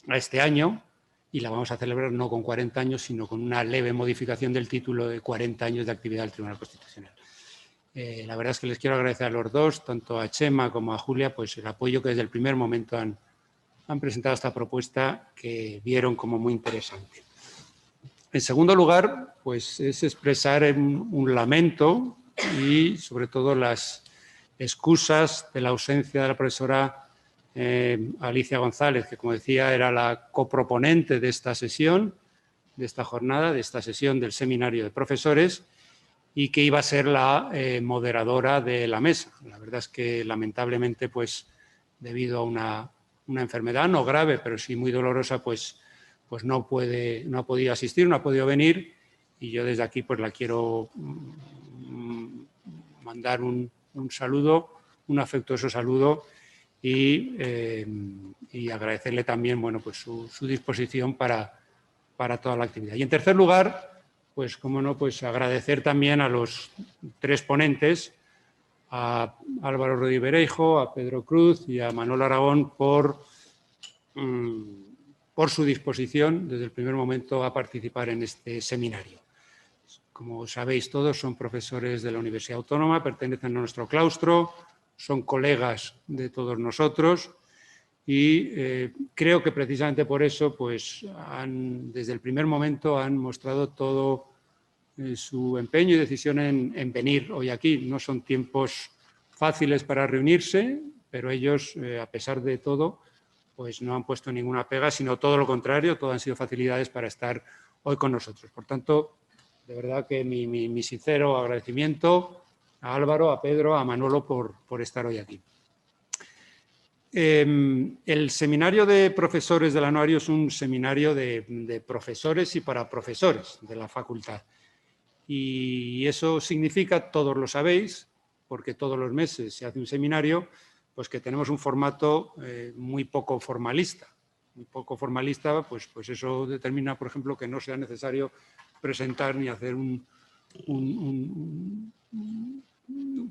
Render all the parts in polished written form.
a este año, y la vamos a celebrar no con 40 años, sino con una leve modificación del título de 40 años de actividad del Tribunal Constitucional. La verdad es que les quiero agradecer a los dos, tanto a Chema como a Julia, pues el apoyo que desde el primer momento han presentado esta propuesta, que vieron como muy interesante. En segundo lugar, pues es expresar un lamento y, sobre todo, las excusas de la ausencia de la profesora Alicia González, que, como decía, era la coproponente de esta sesión, de esta jornada, de esta sesión del seminario de profesores, y que iba a ser la moderadora de la mesa. La verdad es que, lamentablemente, pues debido a una enfermedad no grave, pero sí muy dolorosa, pues no ha podido asistir, no ha podido venir, y yo desde aquí pues la quiero mandar un saludo, un afectuoso saludo, y agradecerle también, bueno, pues su disposición para toda la actividad. Y en tercer lugar, pues cómo no, pues agradecer también a los tres ponentes, a Álvaro Rodríguez Bereijo, a Pedro Cruz y a Manuel Aragón por su disposición desde el primer momento a participar en este seminario. Como sabéis todos, son profesores de la Universidad Autónoma, pertenecen a nuestro claustro, son colegas de todos nosotros, y creo que precisamente por eso, pues desde el primer momento han mostrado todo su empeño y decisión en venir hoy aquí. No son tiempos fáciles para reunirse, pero ellos, a pesar de todo, pues no han puesto ninguna pega, sino todo lo contrario, todo han sido facilidades para estar hoy con nosotros. Por tanto, de verdad que mi sincero agradecimiento a Álvaro, a Pedro, a Manolo por estar hoy aquí. El seminario de profesores del anuario es un seminario de profesores y para profesores de la facultad. Y eso significa, todos lo sabéis, porque todos los meses se hace un seminario, pues que tenemos un formato muy poco formalista. Muy poco formalista, pues eso determina, por ejemplo, que no sea necesario presentar ni hacer un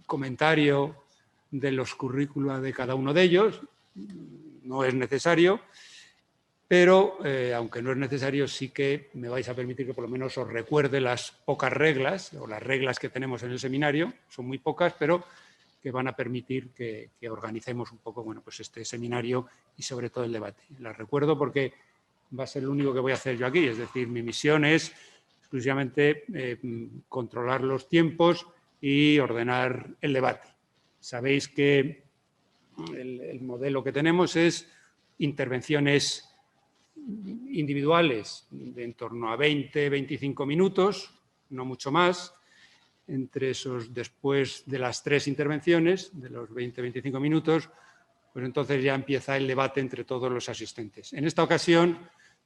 comentario de los currícula de cada uno de ellos. No es necesario, pero aunque no es necesario, sí que me vais a permitir que por lo menos os recuerde las pocas reglas, o las reglas que tenemos en el seminario. Son muy pocas, pero que van a permitir que organicemos un poco, bueno, pues este seminario y sobre todo el debate. Las recuerdo porque va a ser lo único que voy a hacer yo aquí, es decir, mi misión es exclusivamente controlar los tiempos y ordenar el debate. Sabéis que el modelo que tenemos es intervenciones individuales de en torno a 20-25 minutos, no mucho más. Entre esos, después de las tres intervenciones, de los 20-25 minutos, pues entonces ya empieza el debate entre todos los asistentes. En esta ocasión,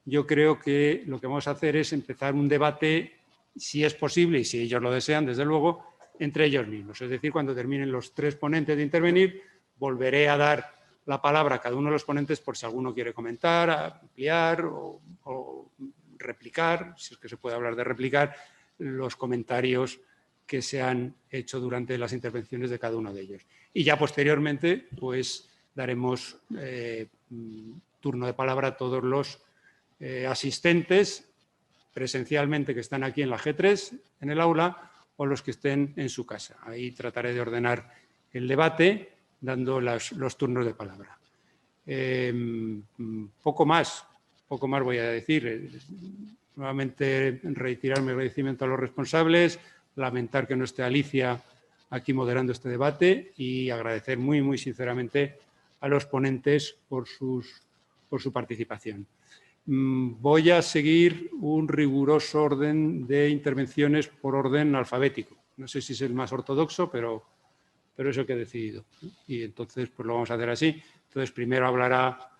yo creo que lo que vamos a hacer es empezar un debate, si es posible y si ellos lo desean, desde luego, entre ellos mismos. Es decir, cuando terminen los tres ponentes de intervenir, volveré a dar la palabra a cada uno de los ponentes por si alguno quiere comentar, ampliar o replicar, si es que se puede hablar de replicar, los comentarios que se han hecho durante las intervenciones de cada uno de ellos. Y ya posteriormente, pues daremos turno de palabra a todos los asistentes presencialmente que están aquí en la G3, en el aula, o los que estén en su casa. Ahí trataré de ordenar el debate dando los turnos de palabra. Poco más voy a decir. Nuevamente reiterar mi agradecimiento a los responsables, lamentar que no esté Alicia aquí moderando este debate y agradecer muy, muy sinceramente a los ponentes por su participación. Voy a seguir un riguroso orden de intervenciones por orden alfabético. No sé si es el más ortodoxo, pero es el que he decidido. Y entonces pues lo vamos a hacer así. Entonces primero hablará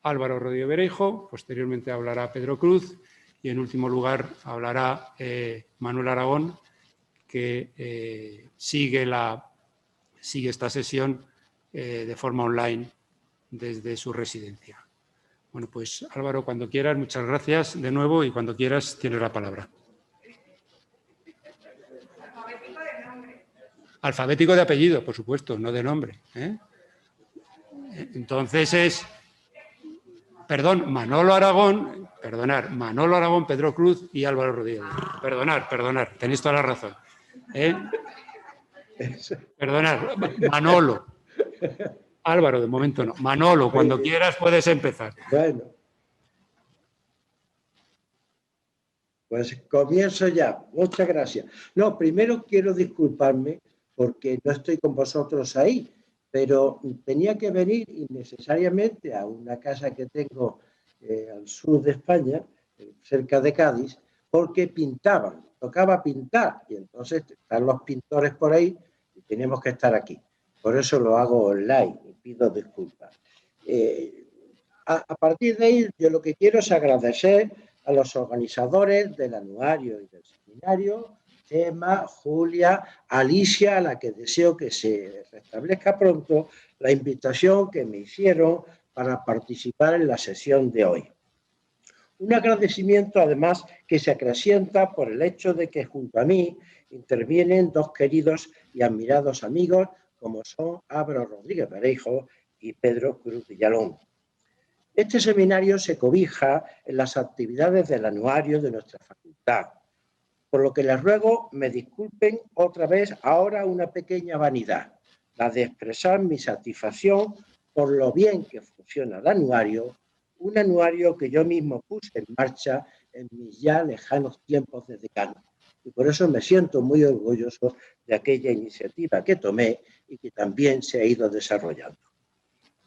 Álvaro Rodríguez Bereijo, posteriormente hablará Pedro Cruz y en último lugar hablará Manuel Aragón, que sigue esta sesión de forma online desde su residencia. Bueno, pues Álvaro, cuando quieras, muchas gracias de nuevo y cuando quieras tienes la palabra. Alfabético de nombre. Alfabético de apellido, por supuesto, no de nombre. Entonces es... Perdón, Manolo Aragón, perdonar, Manolo Aragón, Pedro Cruz y Álvaro Rodríguez. Perdonar, tenéis toda la razón. Perdonar, Manolo. Álvaro, de momento no. Manolo, cuando quieras puedes empezar. Bueno. Pues comienzo ya. Muchas gracias. No, primero quiero disculparme porque no estoy con vosotros ahí, pero tenía que venir innecesariamente a una casa que tengo al sur de España, cerca de Cádiz, porque pintaban, tocaba pintar, y entonces están los pintores por ahí y tenemos que estar aquí. Por eso lo hago online y pido disculpas. A partir de ahí, yo lo que quiero es agradecer a los organizadores del anuario y del seminario, Emma, Julia, Alicia, a la que deseo que se restablezca pronto, la invitación que me hicieron para participar en la sesión de hoy. Un agradecimiento, además, que se acrecienta por el hecho de que junto a mí intervienen dos queridos y admirados amigos, como son Álvaro Rodríguez Pereijo y Pedro Cruz Villalón. Este seminario se cobija en las actividades del anuario de nuestra facultad, por lo que les ruego me disculpen otra vez ahora una pequeña vanidad, la de expresar mi satisfacción por lo bien que funciona el anuario, un anuario que yo mismo puse en marcha en mis ya lejanos tiempos de decano. Y por eso me siento muy orgulloso de aquella iniciativa que tomé y que también se ha ido desarrollando.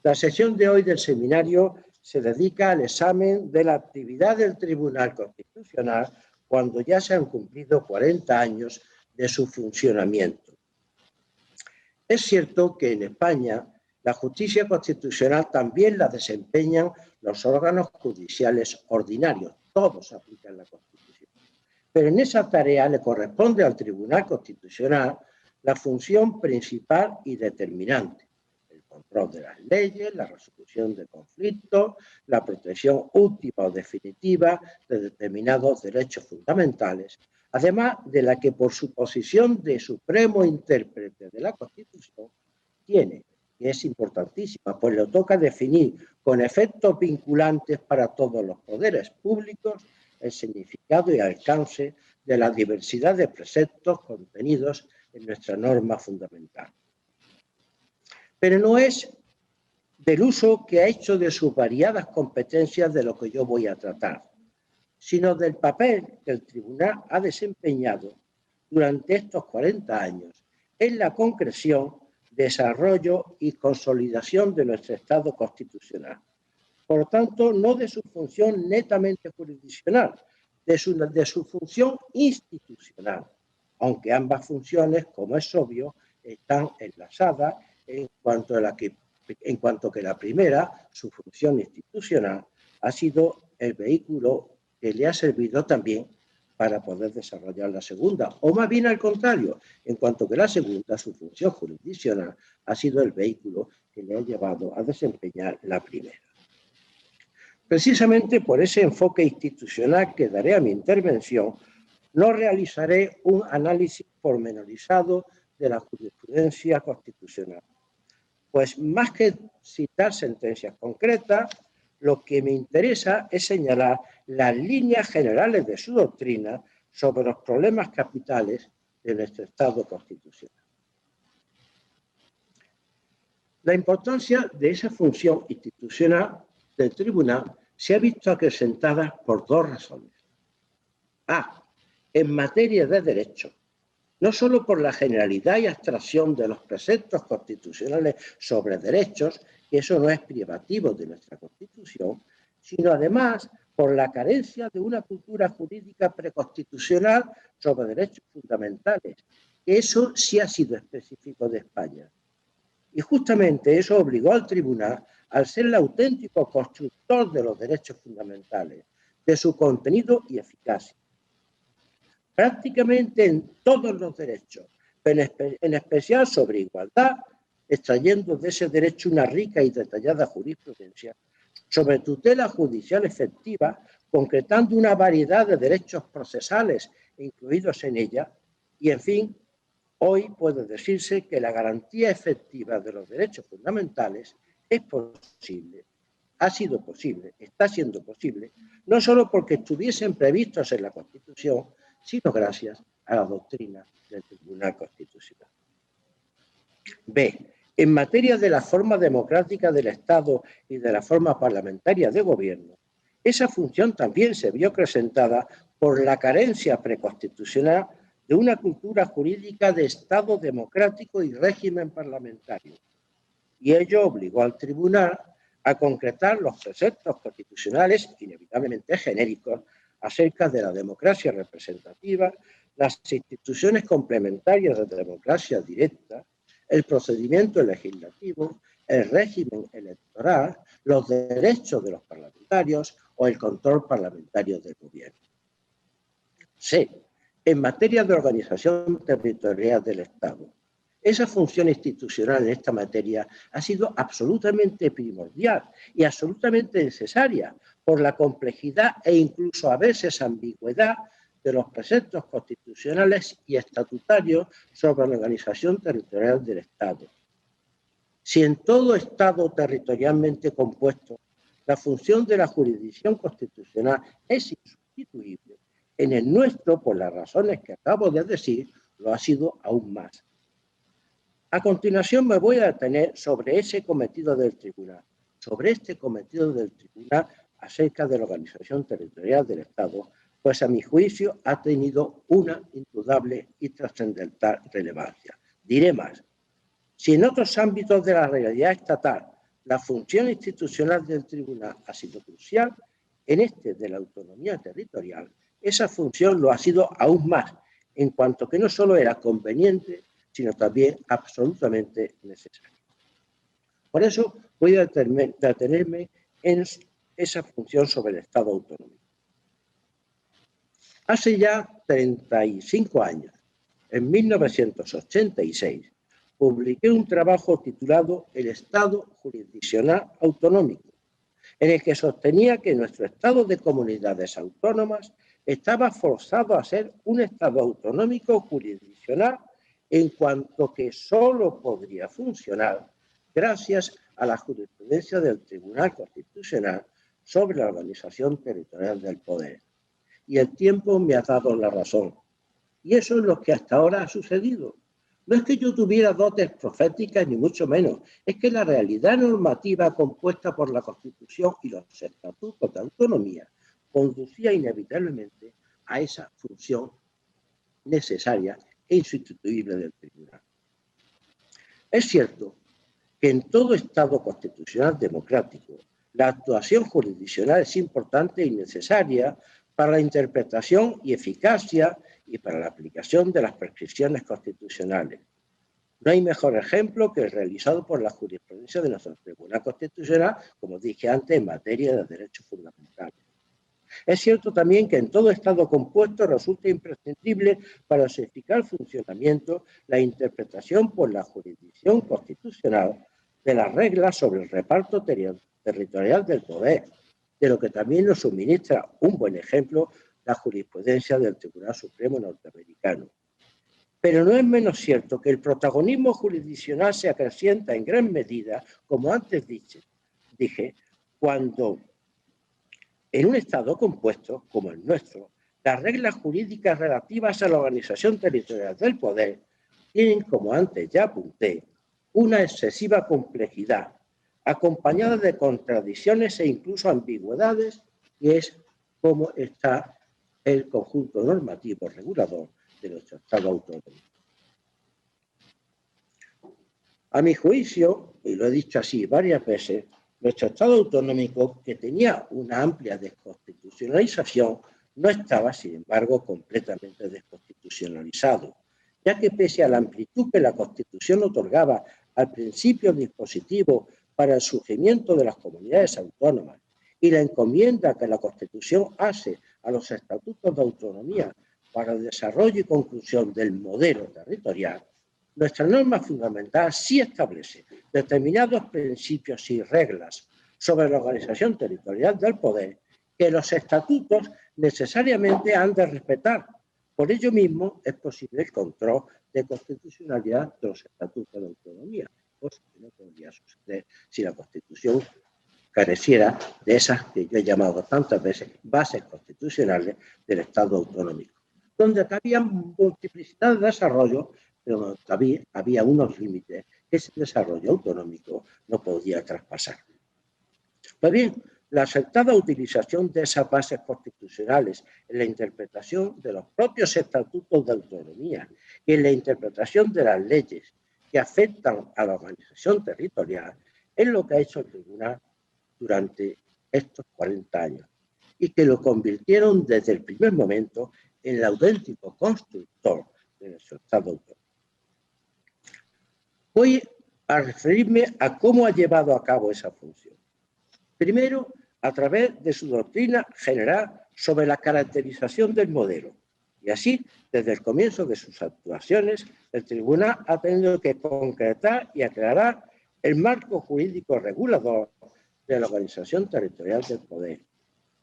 La sesión de hoy del seminario se dedica al examen de la actividad del Tribunal Constitucional cuando ya se han cumplido 40 años de su funcionamiento. Es cierto que en España la justicia constitucional también la desempeñan los órganos judiciales ordinarios, todos aplican la Constitución. Pero en esa tarea le corresponde al Tribunal Constitucional la función principal y determinante: el control de las leyes, la resolución de conflictos, la protección última o definitiva de determinados derechos fundamentales, además de la que por su posición de supremo intérprete de la Constitución tiene, que es importantísima, pues le toca definir con efectos vinculantes para todos los poderes públicos el significado y alcance de la diversidad de preceptos contenidos en nuestra norma fundamental. Pero no es del uso que ha hecho de sus variadas competencias de lo que yo voy a tratar, sino del papel que el Tribunal ha desempeñado durante estos 40 años en la concreción, desarrollo y consolidación de nuestro Estado constitucional. Por lo tanto, no de su función netamente jurisdiccional, de su función institucional, aunque ambas funciones, como es obvio, están enlazadas en cuanto que la primera, su función institucional, ha sido el vehículo que le ha servido también para poder desarrollar la segunda, o más bien al contrario, en cuanto que la segunda, su función jurisdiccional, ha sido el vehículo que le ha llevado a desempeñar la primera. Precisamente por ese enfoque institucional que daré a mi intervención, no realizaré un análisis pormenorizado de la jurisprudencia constitucional, pues más que citar sentencias concretas, lo que me interesa es señalar las líneas generales de su doctrina sobre los problemas capitales de nuestro Estado constitucional. La importancia de esa función institucional del Tribunal se ha visto acrecentada por dos razones. A, en materia de derecho, no solo por la generalidad y abstracción de los preceptos constitucionales sobre derechos, que eso no es privativo de nuestra Constitución, sino además por la carencia de una cultura jurídica preconstitucional sobre derechos fundamentales, que eso sí ha sido específico de España. Y justamente eso obligó al Tribunal, al ser el auténtico constructor de los derechos fundamentales, de su contenido y eficacia. Prácticamente en todos los derechos, en especial sobre igualdad, extrayendo de ese derecho una rica y detallada jurisprudencia, sobre tutela judicial efectiva, concretando una variedad de derechos procesales incluidos en ella, y en fin, hoy puede decirse que la garantía efectiva de los derechos fundamentales es posible ha sido posible, está siendo posible, no solo porque estuviesen previstos en la Constitución, sino gracias a la doctrina del Tribunal Constitucional. B. En materia de la forma democrática del Estado y de la forma parlamentaria de gobierno, esa función también se vio acrecentada por la carencia preconstitucional de una cultura jurídica de Estado democrático y régimen parlamentario. Y ello obligó al tribunal a concretar los preceptos constitucionales inevitablemente genéricos acerca de la democracia representativa, las instituciones complementarias de democracia directa, el procedimiento legislativo, el régimen electoral, los derechos de los parlamentarios o el control parlamentario del gobierno. C. En materia de organización territorial del Estado, esa función institucional en esta materia ha sido absolutamente primordial y absolutamente necesaria por la complejidad e incluso a veces ambigüedad de los preceptos constitucionales y estatutarios sobre la organización territorial del Estado. Si en todo Estado territorialmente compuesto la función de la jurisdicción constitucional es insustituible, en el nuestro, por las razones que acabo de decir, lo ha sido aún más. A continuación me voy a detener sobre ese cometido del tribunal, sobre este cometido del tribunal acerca de la organización territorial del Estado, pues a mi juicio ha tenido una indudable y trascendental relevancia. Diré más, si en otros ámbitos de la realidad estatal la función institucional del tribunal ha sido crucial, en este de la autonomía territorial, esa función lo ha sido aún más, en cuanto que no solo era conveniente, sino también absolutamente necesario. Por eso voy a detenerme en esa función sobre el Estado autonómico. Hace ya 35 años, en 1986, publiqué un trabajo titulado El Estado Jurisdiccional Autonómico, en el que sostenía que nuestro Estado de comunidades autónomas estaba forzado a ser un Estado autonómico jurisdiccional en cuanto que solo podría funcionar gracias a la jurisprudencia del Tribunal Constitucional sobre la organización territorial del poder. Y el tiempo me ha dado la razón. Y eso es lo que hasta ahora ha sucedido. No es que yo tuviera dotes proféticas, ni mucho menos. Es que la realidad normativa compuesta por la Constitución y los estatutos de autonomía conducía inevitablemente a esa función necesaria e insustituible del tribunal. Es cierto que en todo Estado constitucional democrático la actuación jurisdiccional es importante y necesaria para la interpretación y eficacia y para la aplicación de las prescripciones constitucionales. No hay mejor ejemplo que el realizado por la jurisprudencia de nuestro Tribunal Constitucional, como dije antes, en materia de derechos fundamentales. Es cierto también que en todo Estado compuesto resulta imprescindible para su eficaz funcionamiento la interpretación por la jurisdicción constitucional de las reglas sobre el reparto territorial del poder, de lo que también nos suministra un buen ejemplo la jurisprudencia del Tribunal Supremo norteamericano. Pero no es menos cierto que el protagonismo jurisdiccional se acrecienta en gran medida, como antes dije, cuando en un Estado compuesto, como el nuestro, las reglas jurídicas relativas a la organización territorial del poder tienen, como antes ya apunté, una excesiva complejidad, acompañada de contradicciones e incluso ambigüedades, y es como está el conjunto normativo regulador de nuestro Estado autonómico. A mi juicio, y lo he dicho así varias veces, nuestro Estado autonómico, que tenía una amplia desconstitucionalización, no estaba, sin embargo, completamente desconstitucionalizado, ya que pese a la amplitud que la Constitución otorgaba al principio dispositivo para el surgimiento de las comunidades autónomas y la encomienda que la Constitución hace a los estatutos de autonomía para el desarrollo y conclusión del modelo territorial, nuestra norma fundamental sí establece determinados principios y reglas sobre la organización territorial del poder que los estatutos necesariamente han de respetar. Por ello mismo es posible el control de constitucionalidad de los estatutos de autonomía, cosa que no podría suceder si la Constitución careciera de esas que yo he llamado tantas veces bases constitucionales del Estado autonómico, donde había multiplicidad de desarrollos, pero también había unos límites que ese desarrollo autonómico no podía traspasar. Pues bien, la acertada utilización de esas bases constitucionales en la interpretación de los propios estatutos de autonomía y en la interpretación de las leyes que afectan a la organización territorial es lo que ha hecho el Tribunal durante estos 40 años y que lo convirtieron desde el primer momento en el auténtico constructor de nuestro Estado autonómico. Voy a referirme a cómo ha llevado a cabo esa función. Primero, a través de su doctrina general sobre la caracterización del modelo. Y así, desde el comienzo de sus actuaciones, el Tribunal ha tenido que concretar y aclarar el marco jurídico regulador de la organización territorial del poder,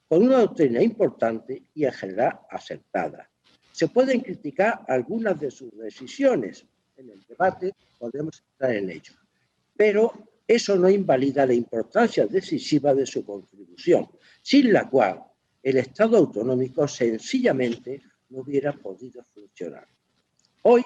con una doctrina importante y en general acertada. Se pueden criticar algunas de sus decisiones. En el debate podemos entrar en ello, pero eso no invalida la importancia decisiva de su contribución, sin la cual el Estado autonómico sencillamente no hubiera podido funcionar. Hoy,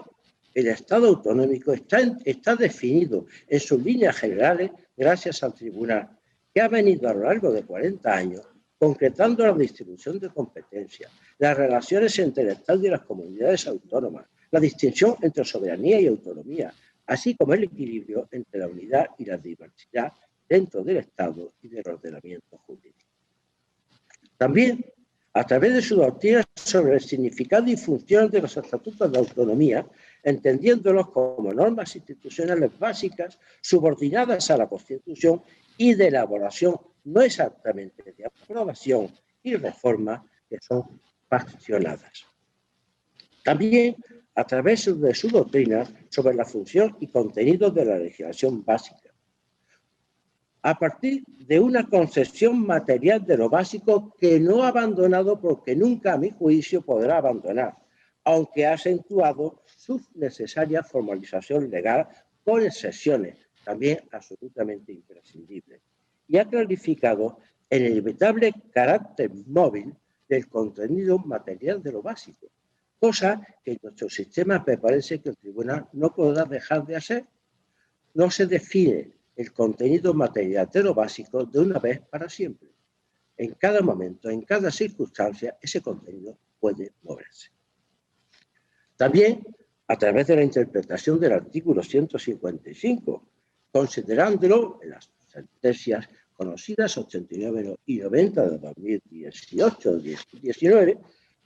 el Estado autonómico está definido en sus líneas generales gracias al Tribunal, que ha venido a lo largo de 40 años concretando la distribución de competencias, las relaciones entre el Estado y las comunidades autónomas, la distinción entre soberanía y autonomía, así como el equilibrio entre la unidad y la diversidad dentro del Estado y del ordenamiento jurídico. También, a través de su doctrina sobre el significado y función de los estatutos de autonomía, entendiéndolos como normas institucionales básicas subordinadas a la Constitución y de elaboración, no exactamente de aprobación y reforma, que son fraccionadas. También a través de su doctrina sobre la función y contenido de la legislación básica, a partir de una concepción material de lo básico que no ha abandonado porque nunca, a mi juicio, podrá abandonar, aunque ha acentuado su necesaria formalización legal con excepciones también absolutamente imprescindibles, y ha clarificado el inevitable carácter móvil del contenido material de lo básico, cosa que en nuestro sistema me parece que el Tribunal no podrá dejar de hacer. No se define el contenido material de lo básico de una vez para siempre. En cada momento, en cada circunstancia, ese contenido puede moverse. También a través de la interpretación del artículo 155, considerándolo en las sentencias conocidas 89 y 90 de 2018-19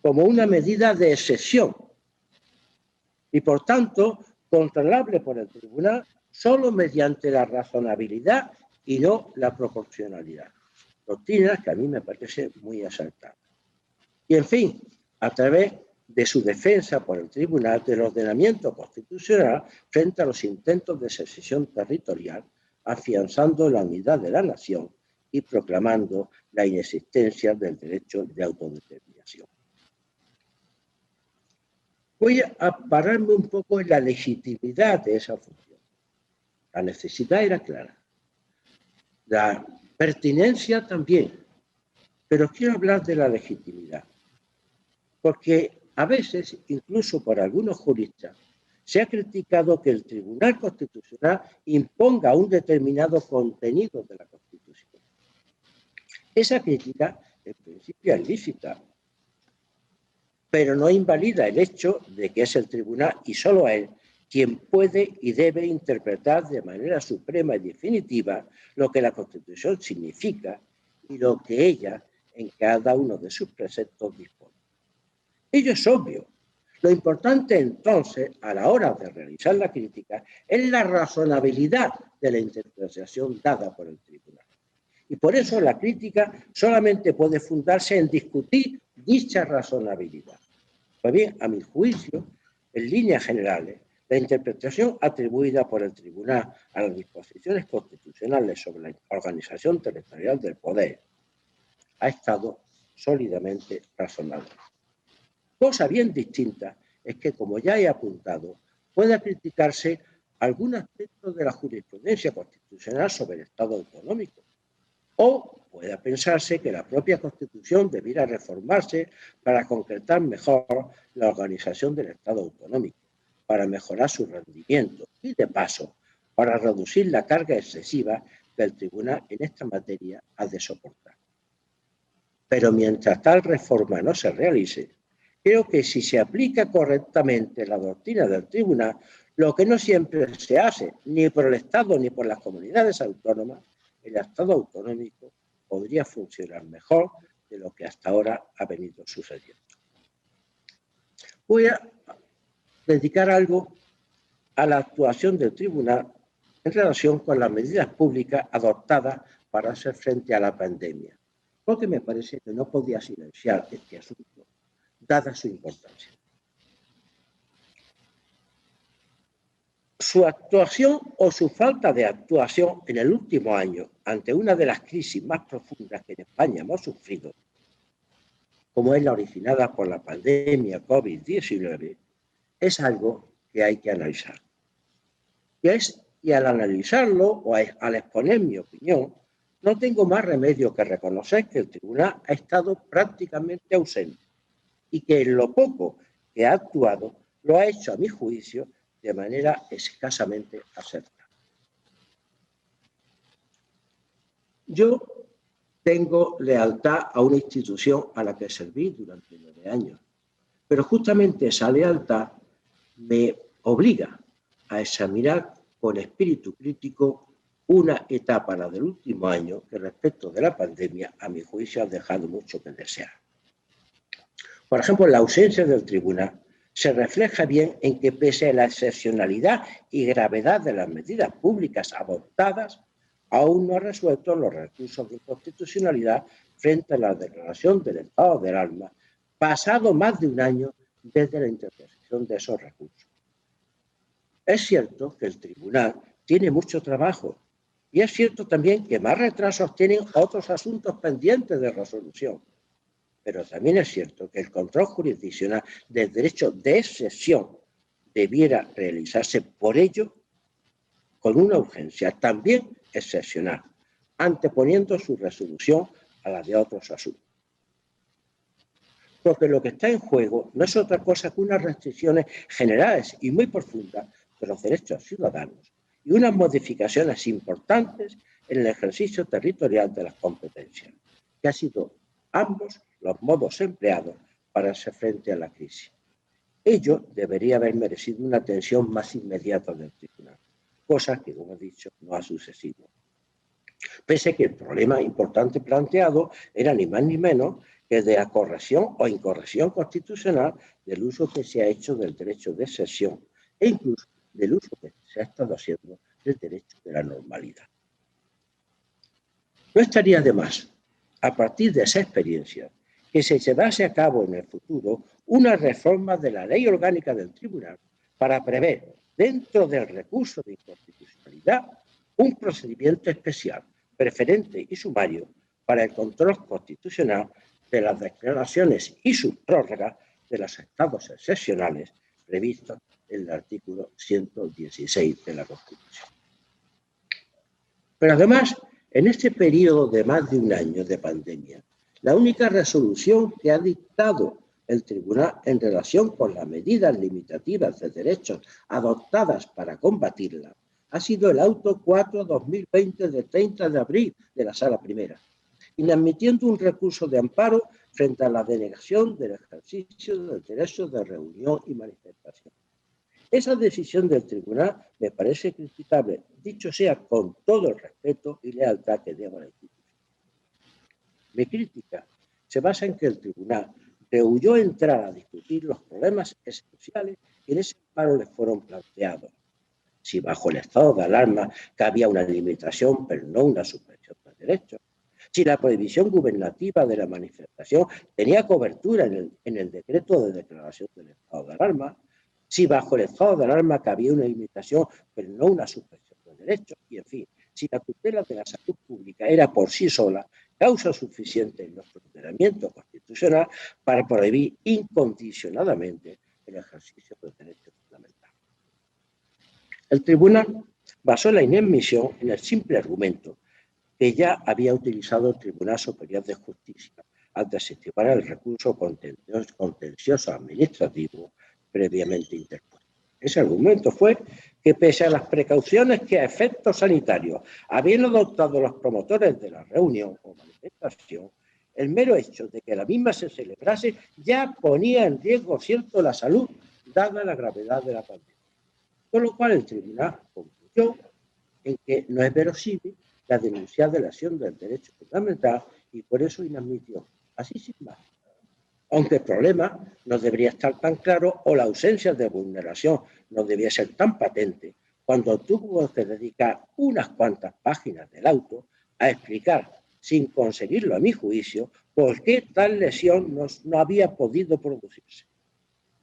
como una medida de excepción y, por tanto, controlable por el Tribunal solo mediante la razonabilidad y no la proporcionalidad. Doctrina que a mí me parece muy acertada. Y, en fin, a través de su defensa por el Tribunal del ordenamiento constitucional frente a los intentos de secesión territorial, afianzando la unidad de la nación y proclamando la inexistencia del derecho de autodeterminación. Voy a pararme un poco en la legitimidad de esa función. La necesidad era clara, la pertinencia también, pero quiero hablar de la legitimidad, porque a veces, incluso por algunos juristas, se ha criticado que el Tribunal Constitucional imponga un determinado contenido de la Constitución. Esa crítica, en principio, es lícita, pero no invalida el hecho de que es el Tribunal, y solo él, quien puede y debe interpretar de manera suprema y definitiva lo que la Constitución significa y lo que ella, en cada uno de sus preceptos, dispone. Ello es obvio. Lo importante, entonces, a la hora de realizar la crítica, es la razonabilidad de la interpretación dada por el Tribunal. Y por eso la crítica solamente puede fundarse en discutir dicha razonabilidad. Pues bien, a mi juicio, en líneas generales, la interpretación atribuida por el Tribunal a las disposiciones constitucionales sobre la organización territorial del poder ha estado sólidamente razonable. Cosa bien distinta es que, como ya he apuntado, pueda criticarse algún aspecto de la jurisprudencia constitucional sobre el Estado autonómico. O puede pensarse que la propia Constitución debiera reformarse para concretar mejor la organización del Estado autonómico, para mejorar su rendimiento y, de paso, para reducir la carga excesiva que el Tribunal en esta materia ha de soportar. Pero mientras tal reforma no se realice, creo que si se aplica correctamente la doctrina del Tribunal, lo que no siempre se hace, ni por el Estado ni por las comunidades autónomas, el Estado autonómico podría funcionar mejor de lo que hasta ahora ha venido sucediendo. Voy a dedicar algo a la actuación del Tribunal en relación con las medidas públicas adoptadas para hacer frente a la pandemia, porque me parece que no podía silenciar este asunto, dada su importancia. Su actuación o su falta de actuación en el último año ante una de las crisis más profundas que en España hemos sufrido, como es la originada por la pandemia COVID-19, es algo que hay que analizar. Y al analizarlo o al exponer mi opinión, no tengo más remedio que reconocer que el Tribunal ha estado prácticamente ausente y que en lo poco que ha actuado lo ha hecho, a mi juicio, de manera escasamente acertada. Yo tengo lealtad a una institución a la que serví durante 9 años, pero justamente esa lealtad me obliga a examinar con espíritu crítico una etapa, la del último año, que respecto de la pandemia, a mi juicio, ha dejado mucho que desear. Por ejemplo, la ausencia del Tribunal se refleja bien en que, pese a la excepcionalidad y gravedad de las medidas públicas adoptadas, aún no ha resuelto los recursos de inconstitucionalidad frente a la declaración del estado de alarma, pasado más de un año desde la interposición de esos recursos. Es cierto que el Tribunal tiene mucho trabajo y es cierto también que más retrasos tienen otros asuntos pendientes de resolución. Pero también es cierto que el control jurisdiccional del derecho de excepción debiera realizarse por ello con una urgencia también excepcional, anteponiendo su resolución a la de otros asuntos. Porque lo que está en juego no es otra cosa que unas restricciones generales y muy profundas de los derechos ciudadanos y unas modificaciones importantes en el ejercicio territorial de las competencias, que ha sido ambos los modos empleados para hacer frente a la crisis. Ello debería haber merecido una atención más inmediata del Tribunal, cosa que, como he dicho, no ha sucedido. Pese a que el problema importante planteado era ni más ni menos que de la corrección o incorrección constitucional del uso que se ha hecho del derecho de excepción e incluso del uso que se ha estado haciendo del derecho de la normalidad. No estaría de más, a partir de esa experiencia, que se llevase a cabo en el futuro una reforma de la ley orgánica del Tribunal para prever, dentro del recurso de inconstitucionalidad, un procedimiento especial, preferente y sumario para el control constitucional de las declaraciones y sus prórrogas de los estados excepcionales previstos en el artículo 116 de la Constitución. Pero además, en este periodo de más de un año de pandemia, la única resolución que ha dictado el Tribunal en relación con las medidas limitativas de derechos adoptadas para combatirla ha sido el auto 4-2020 de 30 de abril de la Sala Primera, inadmitiendo un recurso de amparo frente a la denegación del ejercicio del derecho de reunión y manifestación. Esa decisión del Tribunal me parece criticable, dicho sea con todo el respeto y lealtad que debo a la institución. Mi crítica se basa en que el Tribunal rehuyó entrar a discutir los problemas esenciales que en ese amparo le fueron planteados. Si bajo el estado de alarma cabía una limitación, pero no una suspensión de derechos. Si la prohibición gubernativa de la manifestación tenía cobertura en el decreto de declaración del estado de alarma. Si bajo el estado de alarma cabía una limitación, pero no una suspensión de derechos. Y, en fin, si la tutela de la salud pública era por sí sola causa suficiente en nuestro ordenamiento constitucional para prohibir incondicionadamente el ejercicio de derechos fundamentales. El Tribunal basó la inadmisión en el simple argumento que ya había utilizado el Tribunal Superior de Justicia al desestimar el recurso contencioso administrativo previamente interpuesto. Ese argumento fue que, pese a las precauciones que a efectos sanitarios habían adoptado los promotores de la reunión o manifestación, el mero hecho de que la misma se celebrase ya ponía en riesgo cierto la salud, dada la gravedad de la pandemia. Con lo cual el tribunal concluyó en que no es verosímil la denunciada violación del derecho fundamental y por eso inadmitió. Así sin más. Aunque el problema no debería estar tan claro o la ausencia de vulneración no debía ser tan patente cuando tuvo que dedicar unas cuantas páginas del auto a explicar, sin conseguirlo a mi juicio, por qué tal lesión no había podido producirse.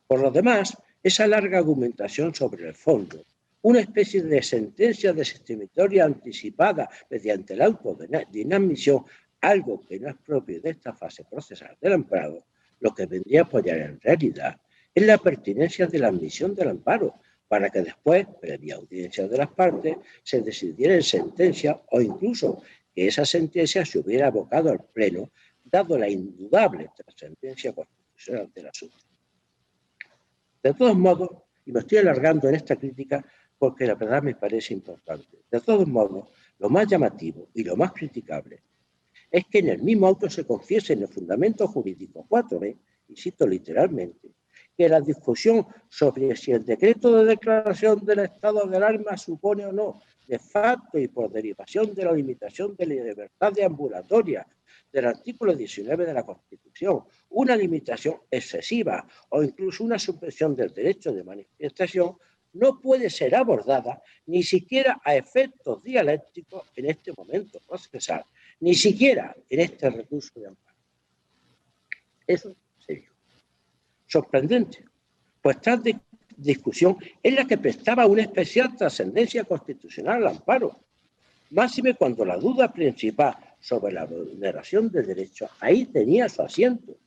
Por lo demás, esa larga argumentación sobre el fondo, una especie de sentencia desestimatoria anticipada mediante el auto de inadmisión, algo que no es propio de esta fase procesal del amparo, lo que vendría a apoyar en realidad es la pertinencia de la admisión del amparo, para que después, previa audiencia de las partes, se decidiera en sentencia o incluso que esa sentencia se hubiera abocado al Pleno, dado la indudable trascendencia constitucional del asunto. De todos modos, y me estoy alargando en esta crítica porque la verdad me parece importante, de todos modos, lo más llamativo y lo más criticable es que en el mismo auto se confiese en el fundamento jurídico 4b, y cito literalmente, que la discusión sobre si el decreto de declaración del estado de alarma supone o no, de facto y por derivación de la limitación de la libertad deambulatoria del artículo 19 de la Constitución, una limitación excesiva o incluso una supresión del derecho de manifestación, no puede ser abordada ni siquiera a efectos dialécticos en este momento procesal, ni siquiera en este recurso de amparo. Eso se dijo. Sorprendente, pues tal discusión es la que prestaba una especial trascendencia constitucional al amparo, máxime cuando la duda principal sobre la vulneración de derechos ahí tenía su asiento.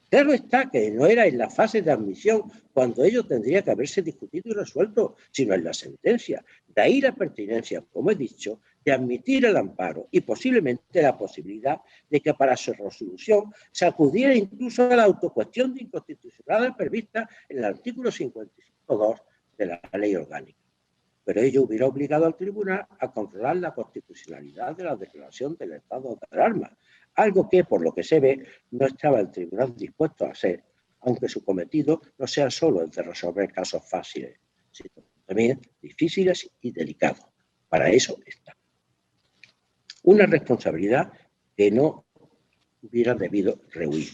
Claro está que no era en la fase de admisión cuando ello tendría que haberse discutido y resuelto, sino en la sentencia. De ahí la pertinencia, como he dicho, de admitir el amparo y posiblemente la posibilidad de que para su resolución se acudiera incluso a la autocuestión de inconstitucionalidad prevista en el artículo 55.2 de la Ley Orgánica. Pero ello hubiera obligado al tribunal a controlar la constitucionalidad de la declaración del estado de alarma, algo que, por lo que se ve, no estaba el tribunal dispuesto a hacer, aunque su cometido no sea solo el de resolver casos fáciles, sino también difíciles y delicados. Para eso está. Una responsabilidad que no hubiera debido rehuir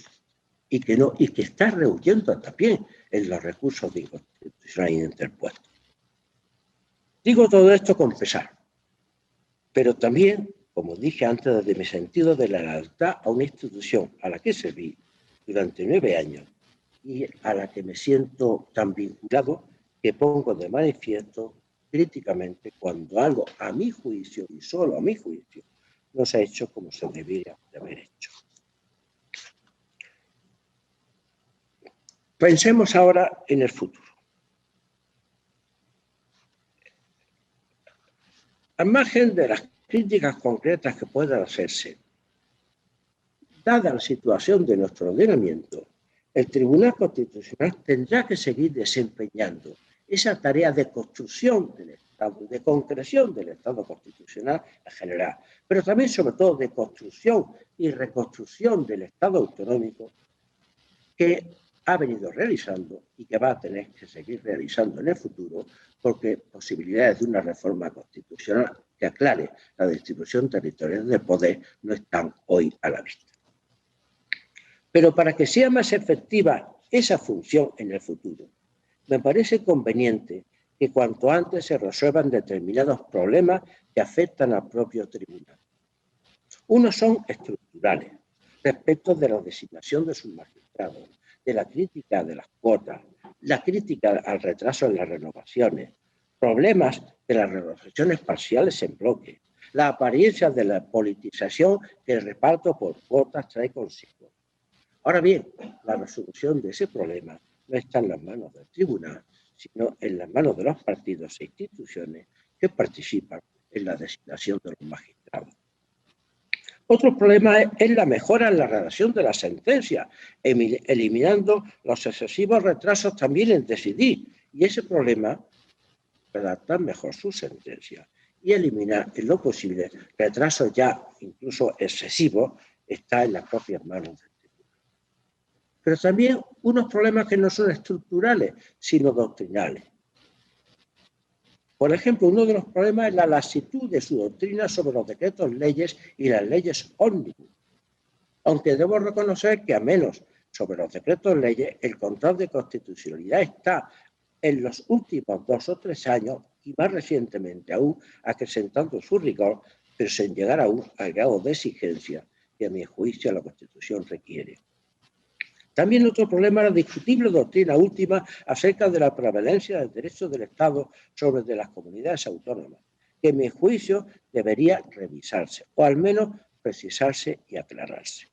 y que está rehuyendo también en los recursos de inconstitucionalidad interpuestos. Digo todo esto con pesar, pero también, como dije antes, desde mi sentido de la lealtad a una institución a la que serví durante 9 años y a la que me siento tan vinculado que pongo de manifiesto críticamente cuando algo, a mi juicio y solo a mi juicio, no se ha hecho como se debería de haber hecho. Pensemos ahora en el futuro. Al margen de las críticas concretas que puedan hacerse, dada la situación de nuestro ordenamiento, el Tribunal Constitucional tendrá que seguir desempeñando esa tarea de construcción del Estado, de concreción del Estado constitucional en general, pero también, sobre todo, de construcción y reconstrucción del Estado autonómico que ha venido realizando y que va a tener que seguir realizando en el futuro, porque posibilidades de una reforma constitucional que aclare la distribución territorial del poder no están hoy a la vista. Pero para que sea más efectiva esa función en el futuro, me parece conveniente que cuanto antes se resuelvan determinados problemas que afectan al propio tribunal. Unos son estructurales, respecto de la designación de sus magistrados, de la crítica de las cuotas, la crítica al retraso en las renovaciones, problemas de las renovaciones parciales en bloque, la apariencia de la politización que el reparto por cuotas trae consigo. Ahora bien, la resolución de ese problema no está en las manos del tribunal, sino en las manos de los partidos e instituciones que participan en la designación de los magistrados. Otro problema es la mejora en la redacción de la sentencia, eliminando los excesivos retrasos también en decidir. Y ese problema, redactar mejor su sentencia y eliminar en lo posible retrasos ya incluso excesivos, está en las propias manos del tribunal. Pero también unos problemas que no son estructurales, sino doctrinales. Por ejemplo, uno de los problemas es la laxitud de su doctrina sobre los decretos leyes y las leyes ómnibus. Aunque debo reconocer que, a menos sobre los decretos leyes, el control de constitucionalidad está en los últimos 2 o 3 años y más recientemente aún acrecentando su rigor, pero sin llegar aún al grado de exigencia que, a mi juicio, la Constitución requiere. También otro problema es la discutible doctrina última acerca de la prevalencia del derecho del Estado sobre el de las comunidades autónomas, que, en mi juicio, debería revisarse, o al menos precisarse y aclararse.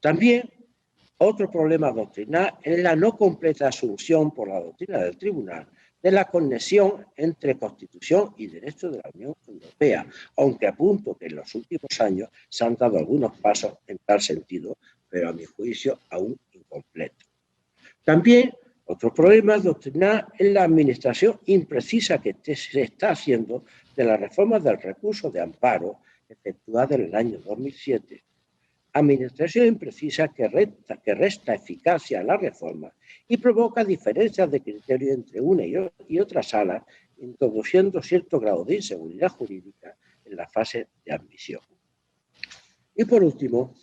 También otro problema doctrinal es la no completa asunción por la doctrina del Tribunal de la conexión entre Constitución y Derecho de la Unión Europea, aunque apunto que en los últimos años se han dado algunos pasos en tal sentido, pero a mi juicio aún incompleto. También otro problema doctrinal es la administración imprecisa que se está haciendo de las reformas del recurso de amparo efectuada en el año 2007. Administración imprecisa que resta eficacia a la reforma y provoca diferencias de criterio entre una y otra sala, introduciendo cierto grado de inseguridad jurídica en la fase de admisión. Y por último,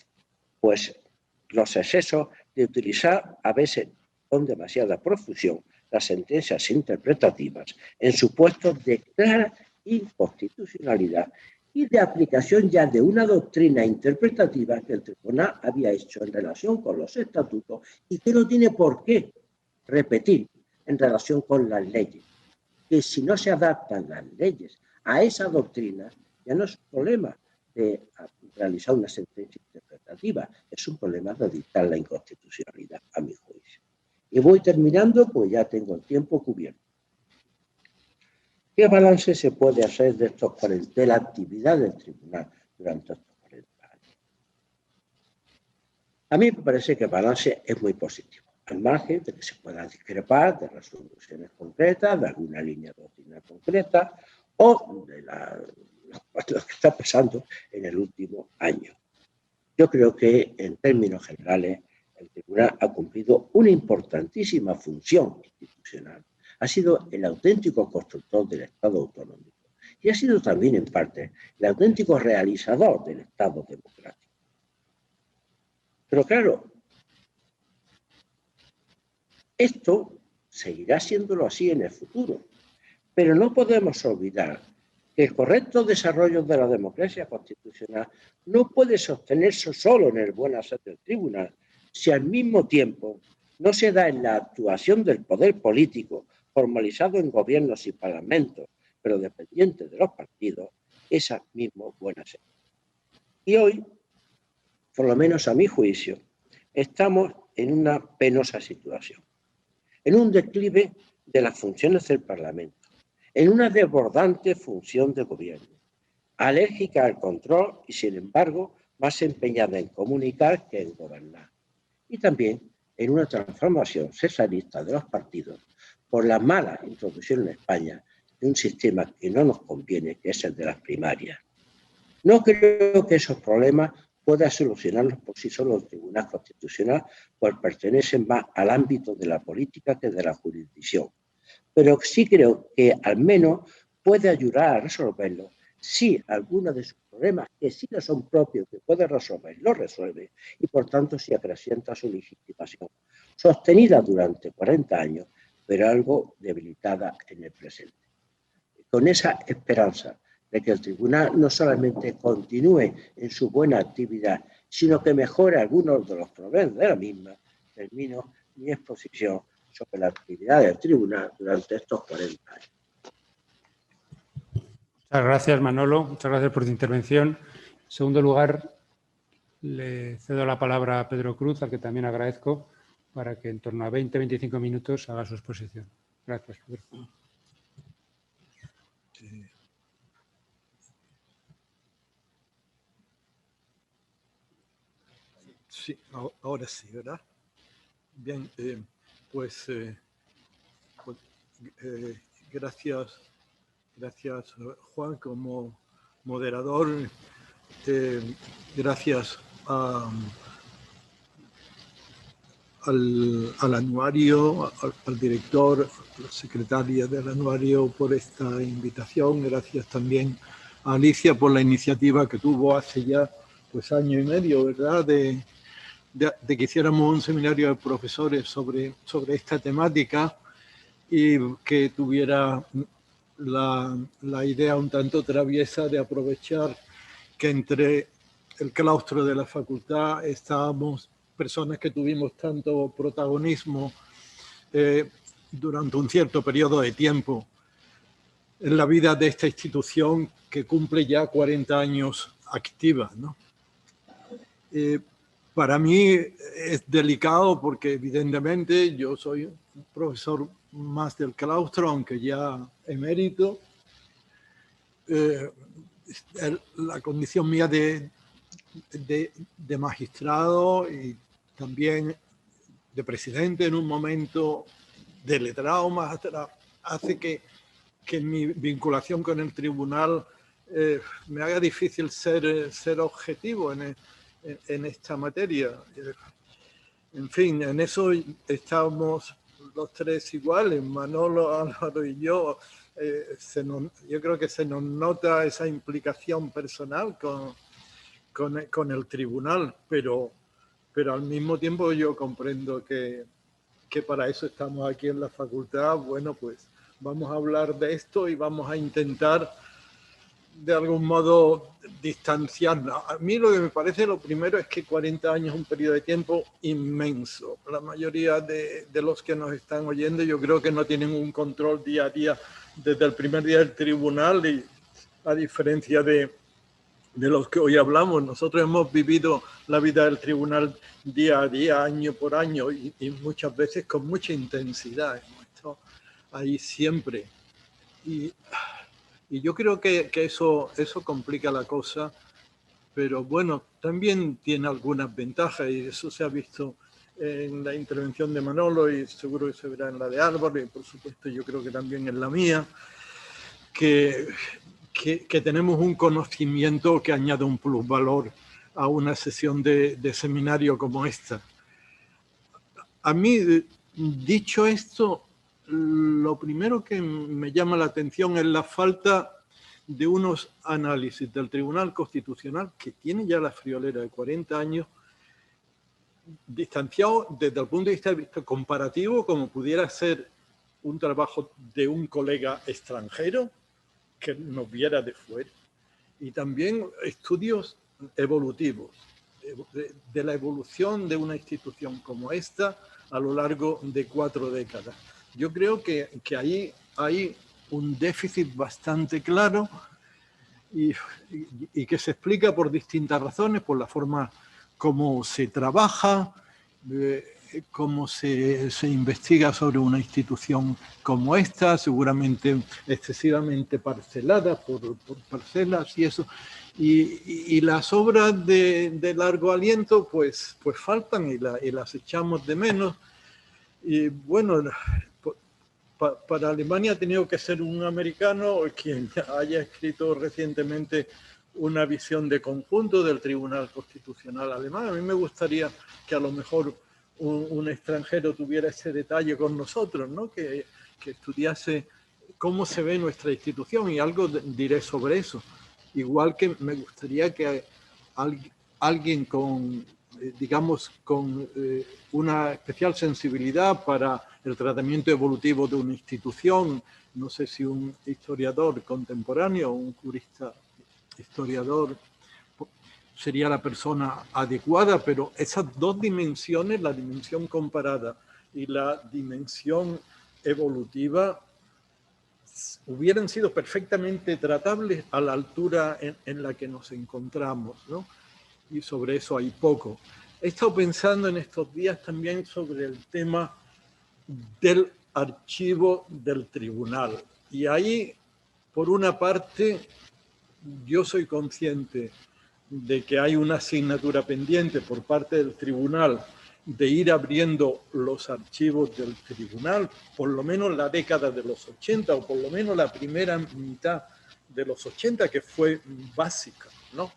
pues los excesos de utilizar a veces con demasiada profusión las sentencias interpretativas en supuestos de clara inconstitucionalidad y de aplicación ya de una doctrina interpretativa que el tribunal había hecho en relación con los estatutos y que no tiene por qué repetir en relación con las leyes. Que si no se adaptan las leyes a esa doctrina, ya no es un problema de realizar una sentencia interpretativa, es un problema de dictar la inconstitucionalidad, a mi juicio. Y voy terminando, pues ya tengo el tiempo cubierto. ¿Qué balance se puede hacer de la actividad del tribunal durante estos 40 años? A mí me parece que el balance es muy positivo, al margen de que se pueda discrepar de resoluciones concretas, de alguna línea doctrinal concreta o de lo que está pasando en el último año. Yo creo que, en términos generales, el tribunal ha cumplido una importantísima función institucional. Ha sido el auténtico constructor del Estado autonómico y ha sido también, en parte, el auténtico realizador del Estado democrático. Pero claro, esto seguirá siéndolo así en el futuro, pero no podemos olvidar que el correcto desarrollo de la democracia constitucional no puede sostenerse solo en el buen hacer del tribunal si al mismo tiempo no se da en la actuación del poder político formalizado en gobiernos y parlamentos, pero dependientes de los partidos, esa misma buena hacer. Y hoy, por lo menos a mi juicio, estamos en una penosa situación, en un declive de las funciones del Parlamento, en una desbordante función de gobierno, alérgica al control y, sin embargo, más empeñada en comunicar que en gobernar. Y también en una transformación cesarista de los partidos por la mala introducción en España de un sistema que no nos conviene, que es el de las primarias. No creo que esos problemas pueda solucionarlos por sí solo el Tribunal Constitucional, pues pertenecen más al ámbito de la política que de la jurisdicción. Pero sí creo que al menos puede ayudar a resolverlo si alguno de sus problemas, que sí no son propios, que puede resolver, lo resuelve y por tanto si acrecienta su legitimación, sostenida durante 40 años, pero algo debilitada en el presente. Con esa esperanza de que el tribunal no solamente continúe en su buena actividad, sino que mejore algunos de los problemas de la misma, termino mi exposición sobre la actividad del tribunal durante estos 40 años. Muchas gracias, Manolo. Muchas gracias por tu intervención. En segundo lugar, le cedo la palabra a Pedro Cruz, al que también agradezco, para que en torno a 20-25 minutos haga su exposición. Gracias, Pedro. Sí, ahora sí, ¿verdad? Bien, pues gracias, Juan, como moderador. Gracias al anuario, al director, a la secretaria del anuario por esta invitación. Gracias también a Alicia por la iniciativa que tuvo hace ya pues año y medio, ¿verdad?, de que hiciéramos un seminario de profesores sobre esta temática, y que tuviera la idea un tanto traviesa de aprovechar que entre el claustro de la facultad estábamos personas que tuvimos tanto protagonismo durante un cierto periodo de tiempo en la vida de esta institución que cumple ya 40 años activa, ¿no? Para mí es delicado porque evidentemente yo soy un profesor más del claustro, aunque ya emérito. La condición mía de magistrado y también de presidente en un momento, de letrado más, hace que mi vinculación con el tribunal me haga difícil ser objetivo en esta materia. En fin, en eso estamos los tres iguales, Manolo, Álvaro y yo. Yo creo que se nos nota esa implicación personal con el tribunal, pero al mismo tiempo yo comprendo que para eso estamos aquí en la facultad. Bueno, pues vamos a hablar de esto y vamos a intentar de algún modo distanciarnos. A mí lo que me parece lo primero es que 40 años es un periodo de tiempo inmenso. La mayoría de los que nos están oyendo yo creo que no tienen un control día a día desde el primer día del tribunal, y a diferencia de los que hoy hablamos, nosotros hemos vivido la vida del tribunal día a día, año por año, y muchas veces con mucha intensidad. Hemos estado ahí siempre. Y yo creo que eso complica la cosa, pero bueno, también tiene algunas ventajas, y eso se ha visto en la intervención de Manolo y seguro que se verá en la de Álvaro, y por supuesto yo creo que también en la mía, que tenemos un conocimiento que añade un plusvalor a una sesión de seminario como esta. A mí, dicho esto, lo primero que me llama la atención es la falta de unos análisis del Tribunal Constitucional, que tiene ya la friolera de 40 años, distanciado desde el punto de vista comparativo, como pudiera ser un trabajo de un colega extranjero que nos viera de fuera, y también estudios evolutivos de la evolución de una institución como esta a lo largo de 4 décadas. Yo creo que ahí hay un déficit bastante claro y que se explica por distintas razones, por la forma como se trabaja, cómo se investiga sobre una institución como esta, seguramente excesivamente parcelada por parcelas y eso. Y las obras de largo aliento pues faltan y las echamos de menos. Y bueno, para Alemania ha tenido que ser un americano quien haya escrito recientemente una visión de conjunto del Tribunal Constitucional alemán. A mí me gustaría que a lo mejor un extranjero tuviera ese detalle con nosotros, ¿no? Que estudiase cómo se ve nuestra institución, y algo diré sobre eso. Igual que me gustaría que alguien con, digamos, con una especial sensibilidad para el tratamiento evolutivo de una institución, no sé si un historiador contemporáneo o un jurista historiador sería la persona adecuada, pero esas dos dimensiones, la dimensión comparada y la dimensión evolutiva, hubieran sido perfectamente tratables a la altura en la que nos encontramos, ¿no? Y sobre eso hay poco. He estado pensando en estos días también sobre el tema del archivo del tribunal. Y ahí, por una parte, yo soy consciente de que hay una asignatura pendiente por parte del tribunal de ir abriendo los archivos del tribunal, por lo menos la década de los 80 o por lo menos la primera mitad de los 80, que fue básica, ¿no?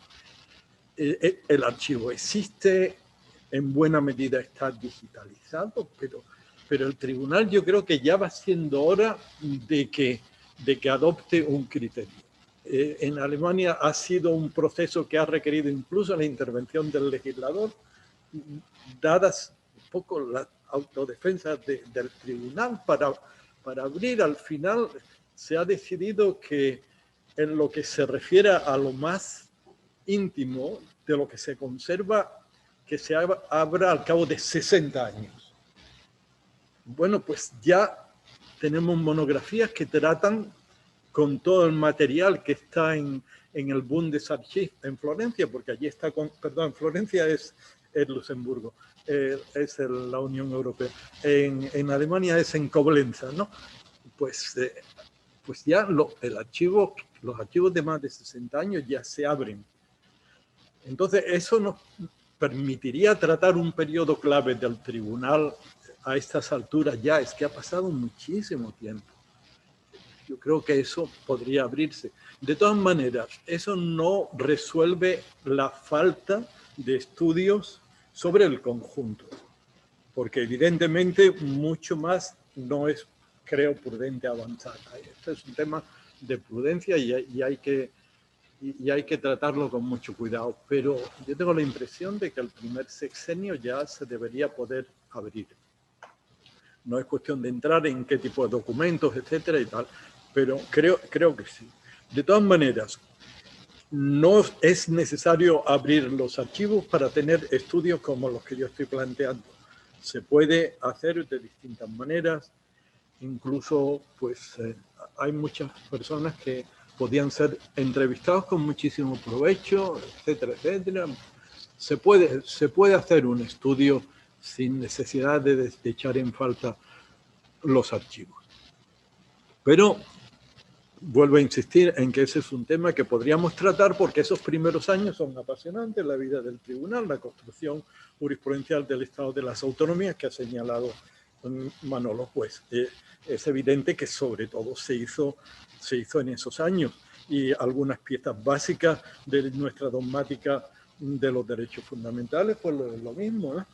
El archivo existe, en buena medida está digitalizado, pero el tribunal yo creo que ya va siendo hora de que adopte un criterio. En Alemania ha sido un proceso que ha requerido incluso la intervención del legislador, dadas un poco las autodefensas del tribunal para abrir. Al final se ha decidido que en lo que se refiere a lo más íntimo de lo que se conserva, que se abra al cabo de 60 años. Bueno, pues ya tenemos monografías que tratan con todo el material que está en el Bundesarchiv en Florencia, porque allí está, perdón, Florencia es Luxemburgo, es la Unión Europea. En Alemania es en Coblenza, ¿no? Pues ya los archivos de más de 60 años ya se abren. Entonces, eso nos permitiría tratar un periodo clave del tribunal a estas alturas ya. Es que ha pasado muchísimo tiempo. Yo creo que eso podría abrirse. De todas maneras, eso no resuelve la falta de estudios sobre el conjunto, porque evidentemente mucho más no es, creo, prudente avanzar. Este es un tema de prudencia y hay que tratarlo con mucho cuidado, pero yo tengo la impresión de que el primer sexenio ya se debería poder abrir. No es cuestión de entrar en qué tipo de documentos, etcétera y tal, pero creo que sí. De todas maneras, no es necesario abrir los archivos para tener estudios como los que yo estoy planteando. Se puede hacer de distintas maneras, incluso pues hay muchas personas que podían ser entrevistados con muchísimo provecho, etcétera, etcétera. Se puede hacer un estudio sin necesidad de echar en falta los archivos. Pero vuelvo a insistir en que ese es un tema que podríamos tratar porque esos primeros años son apasionantes, la vida del tribunal, la construcción jurisprudencial del Estado de las Autonomías que ha señalado Manolo. Pues es evidente que sobre todo se hizo en esos años y algunas piezas básicas de nuestra dogmática de los derechos fundamentales, pues lo mismo, ¿no?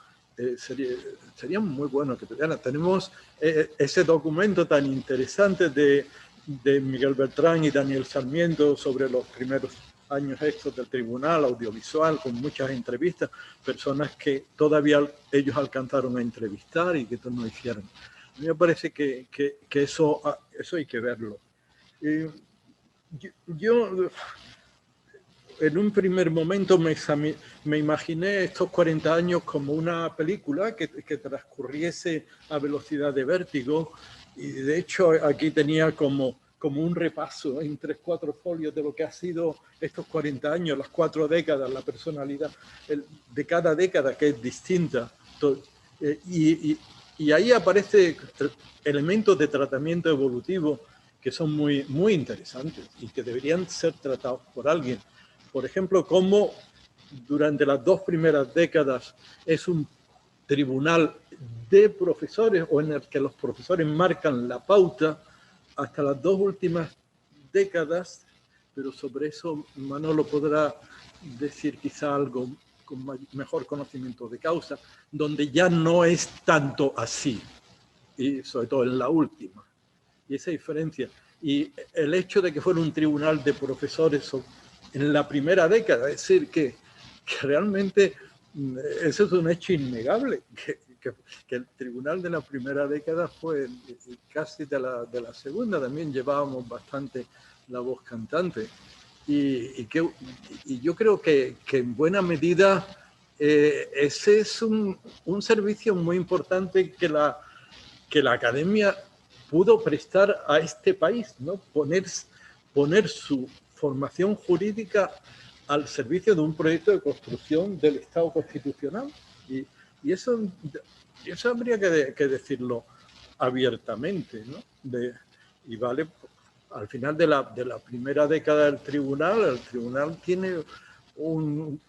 Sería muy bueno que tenemos ese documento tan interesante de Miguel Bertrán y Daniel Sarmiento sobre los primeros años estos del tribunal audiovisual, con muchas entrevistas, personas que todavía ellos alcanzaron a entrevistar y que esto no hicieron. A mí me parece que eso hay que verlo. Yo en un primer momento me imaginé estos 40 años como una película que transcurriese a velocidad de vértigo, y de hecho aquí tenía como un repaso en 3-4 folios de lo que ha sido estos 40 años, las 4 décadas, la personalidad de cada década que es distinta. Y ahí aparecen elementos de tratamiento evolutivo que son muy, muy interesantes y que deberían ser tratados por alguien. Por ejemplo, cómo durante las 2 primeras décadas es un tribunal de profesores o en el que los profesores marcan la pauta hasta las 2 últimas décadas, pero sobre eso Manolo podrá decir quizá algo con mejor conocimiento de causa, donde ya no es tanto así, y sobre todo en la última. Y esa diferencia. Y el hecho de que fuera un tribunal de profesores en la primera década, es decir, que realmente eso es un hecho innegable, que el tribunal de la primera década fue casi de la segunda, también llevábamos bastante la voz cantante. Y yo creo que en buena medida ese es un servicio muy importante que la academia pudo prestar a este país, ¿no? Poner su formación jurídica al servicio de un proyecto de construcción del Estado constitucional. Y eso habría que decirlo abiertamente, ¿no? Y vale, al final de la primera década del tribunal, el tribunal tiene un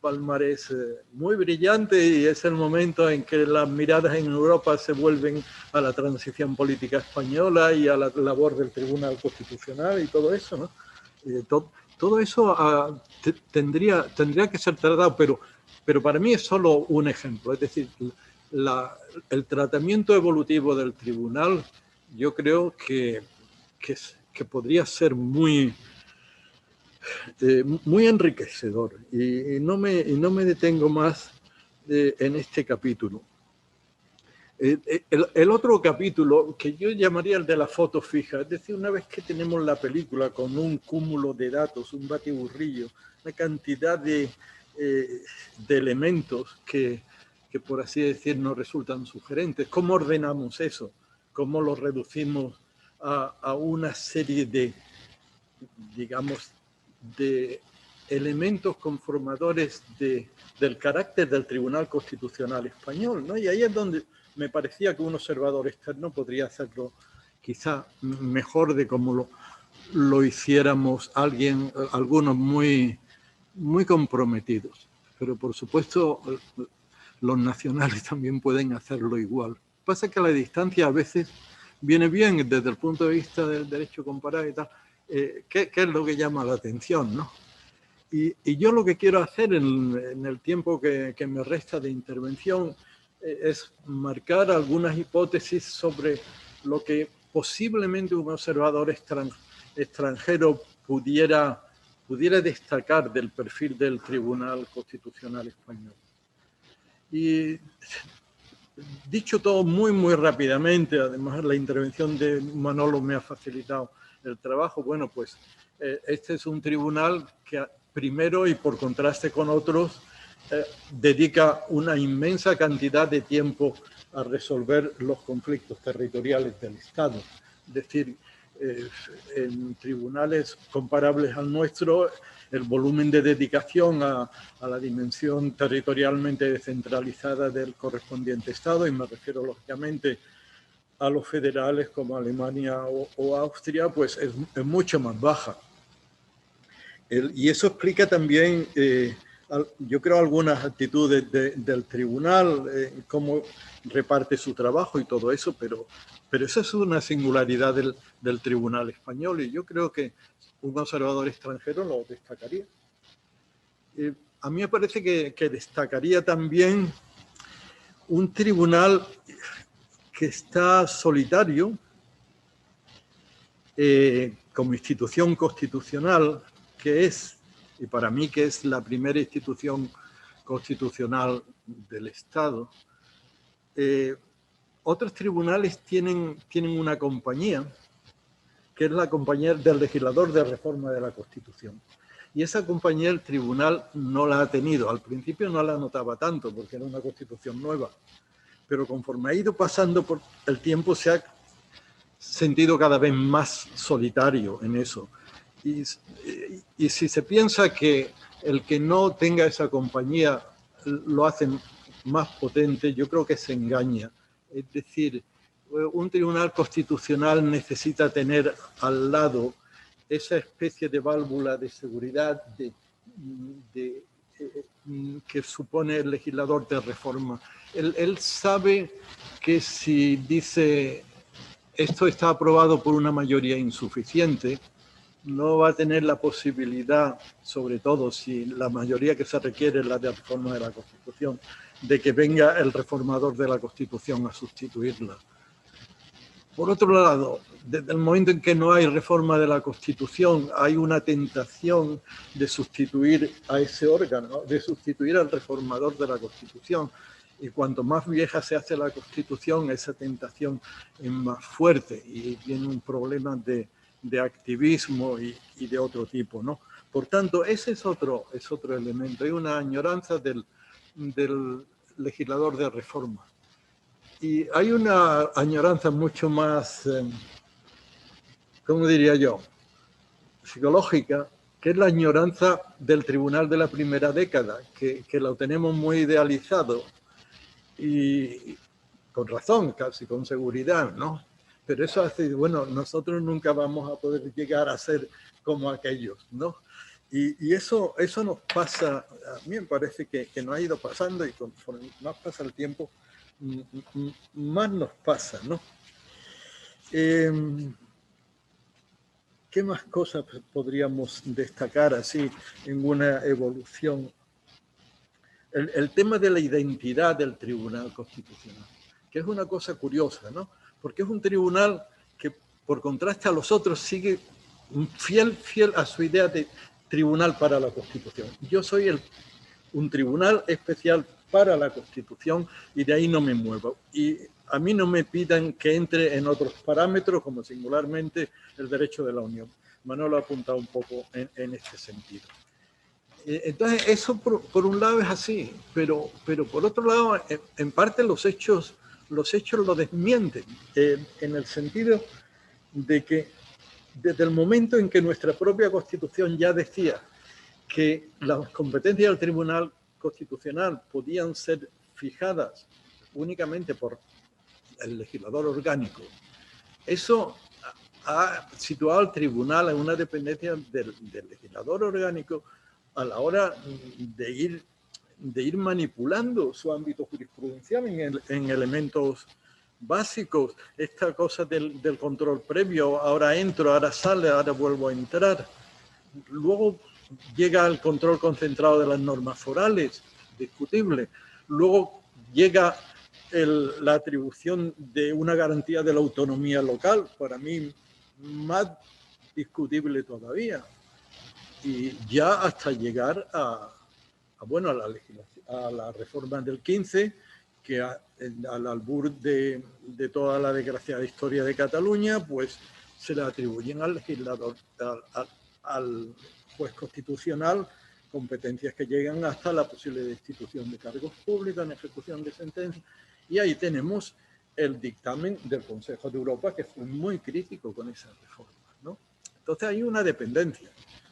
palmarés muy brillante, y es el momento en que las miradas en Europa se vuelven a la transición política española y a la labor del Tribunal Constitucional y todo eso, ¿no? Todo eso tendría que ser tratado, pero para mí es solo un ejemplo. Es decir, el tratamiento evolutivo del tribunal, yo creo que podría ser muy enriquecedor, y no me detengo más en este capítulo. El otro capítulo, que yo llamaría el de la foto fija, es decir, una vez que tenemos la película con un cúmulo de datos, un batiburrillo, una cantidad de elementos que por así decir nos resultan sugerentes, ¿cómo ordenamos eso? ¿Cómo lo reducimos a una serie de, digamos, de elementos conformadores del carácter del Tribunal Constitucional español, ¿no? Y ahí es donde me parecía que un observador externo podría hacerlo quizá mejor de como lo hiciéramos algunos muy comprometidos. Pero por supuesto los nacionales también pueden hacerlo igual. Pasa que la distancia a veces viene bien desde el punto de vista del derecho comparado y tal. ¿Qué es lo que llama la atención, ¿no? Y yo lo que quiero hacer en el tiempo que me resta de intervención es marcar algunas hipótesis sobre lo que posiblemente un observador extranjero pudiera destacar del perfil del Tribunal Constitucional Español. Y dicho todo muy rápidamente, además la intervención de Manolo me ha facilitado el trabajo. Bueno, pues este es un tribunal que primero, y por contraste con otros, dedica una inmensa cantidad de tiempo a resolver los conflictos territoriales del Estado. Es decir, en tribunales comparables al nuestro, el volumen de dedicación a la dimensión territorialmente descentralizada del correspondiente Estado, y me refiero lógicamente a los federales como Alemania o Austria, pues es mucho más baja. Y eso explica también, yo creo, algunas actitudes del tribunal, cómo reparte su trabajo y todo eso, pero esa es una singularidad del tribunal español, y yo creo que un observador extranjero lo destacaría. A mí me parece que destacaría también un tribunal que está solitario como institución constitucional, que es, y para mí que es la primera institución constitucional del Estado. Otros tribunales tienen una compañía, que es la compañía del legislador de reforma de la Constitución. Y esa compañía el tribunal no la ha tenido. Al principio no la notaba tanto porque era una Constitución nueva, pero conforme ha ido pasando por el tiempo se ha sentido cada vez más solitario en eso. Y si se piensa que el que no tenga esa compañía lo hace más potente, yo creo que se engaña. Es decir, un tribunal constitucional necesita tener al lado esa especie de válvula de seguridad que supone el legislador de reforma. Él sabe que si dice esto está aprobado por una mayoría insuficiente, no va a tener la posibilidad, sobre todo si la mayoría que se requiere es la de reforma de la Constitución, de que venga el reformador de la Constitución a sustituirla. Por otro lado, desde el momento en que no hay reforma de la Constitución, hay una tentación de sustituir a ese órgano, de sustituir al reformador de la Constitución. Y cuanto más vieja se hace la Constitución, esa tentación es más fuerte y viene un problema de activismo y de otro tipo, ¿no? Por tanto, ese es otro elemento. Hay una añoranza del legislador de reforma. Y hay una añoranza mucho más, ¿cómo diría yo?, psicológica, que es la añoranza del tribunal de la primera década, que lo tenemos muy idealizado y con razón, casi con seguridad, ¿no? Pero eso hace, bueno, nosotros nunca vamos a poder llegar a ser como aquellos, ¿no? Y eso nos pasa, a mí me parece que nos ha ido pasando, y conforme más pasa el tiempo, más nos pasa, ¿no? ¿Qué más cosas podríamos destacar así en una evolución? El tema de la identidad del Tribunal Constitucional, que es una cosa curiosa, ¿no? Porque es un tribunal que, por contraste a los otros, sigue fiel a su idea de tribunal para la Constitución. Yo soy un tribunal especial para la Constitución y de ahí no me muevo. Y a mí no me pidan que entre en otros parámetros, como singularmente el derecho de la Unión. Manolo ha apuntado un poco en este sentido. Entonces, eso por un lado es así, pero por otro lado, en parte los hechos lo desmienten, en el sentido de que desde el momento en que nuestra propia Constitución ya decía que las competencias del Tribunal Constitucional podían ser fijadas únicamente por el legislador orgánico, eso ha situado al tribunal en una dependencia del legislador orgánico a la hora de ir manipulando su ámbito jurisprudencial en elementos básicos. Esta cosa del control previo, ahora entro, ahora sale, ahora vuelvo a entrar. Luego llega el control concentrado de las normas forales, discutible. Luego llega la atribución de una garantía de la autonomía local, para mí más discutible todavía. Y ya hasta llegar a la reforma del 15, que al albur de toda la desgraciada historia de Cataluña, pues se le atribuyen al legislador, al juez constitucional, competencias que llegan hasta la posible destitución de cargos públicos en ejecución de sentencias. Y ahí tenemos el dictamen del Consejo de Europa, que fue muy crítico con esa reforma, ¿no? Entonces hay una dependencia.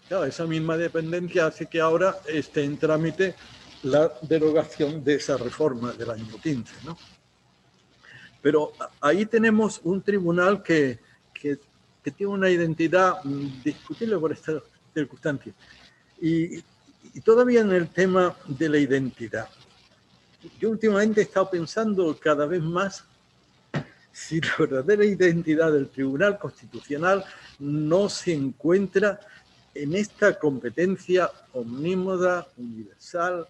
Claro, esa misma dependencia hace que ahora esté en trámite la derogación de esa reforma del año 15, ¿no? Pero ahí tenemos un tribunal que tiene una identidad discutible por estas circunstancias. Y todavía en el tema de la identidad, yo últimamente he estado pensando cada vez más si la verdadera identidad del Tribunal Constitucional no se encuentra en esta competencia omnímoda, universal,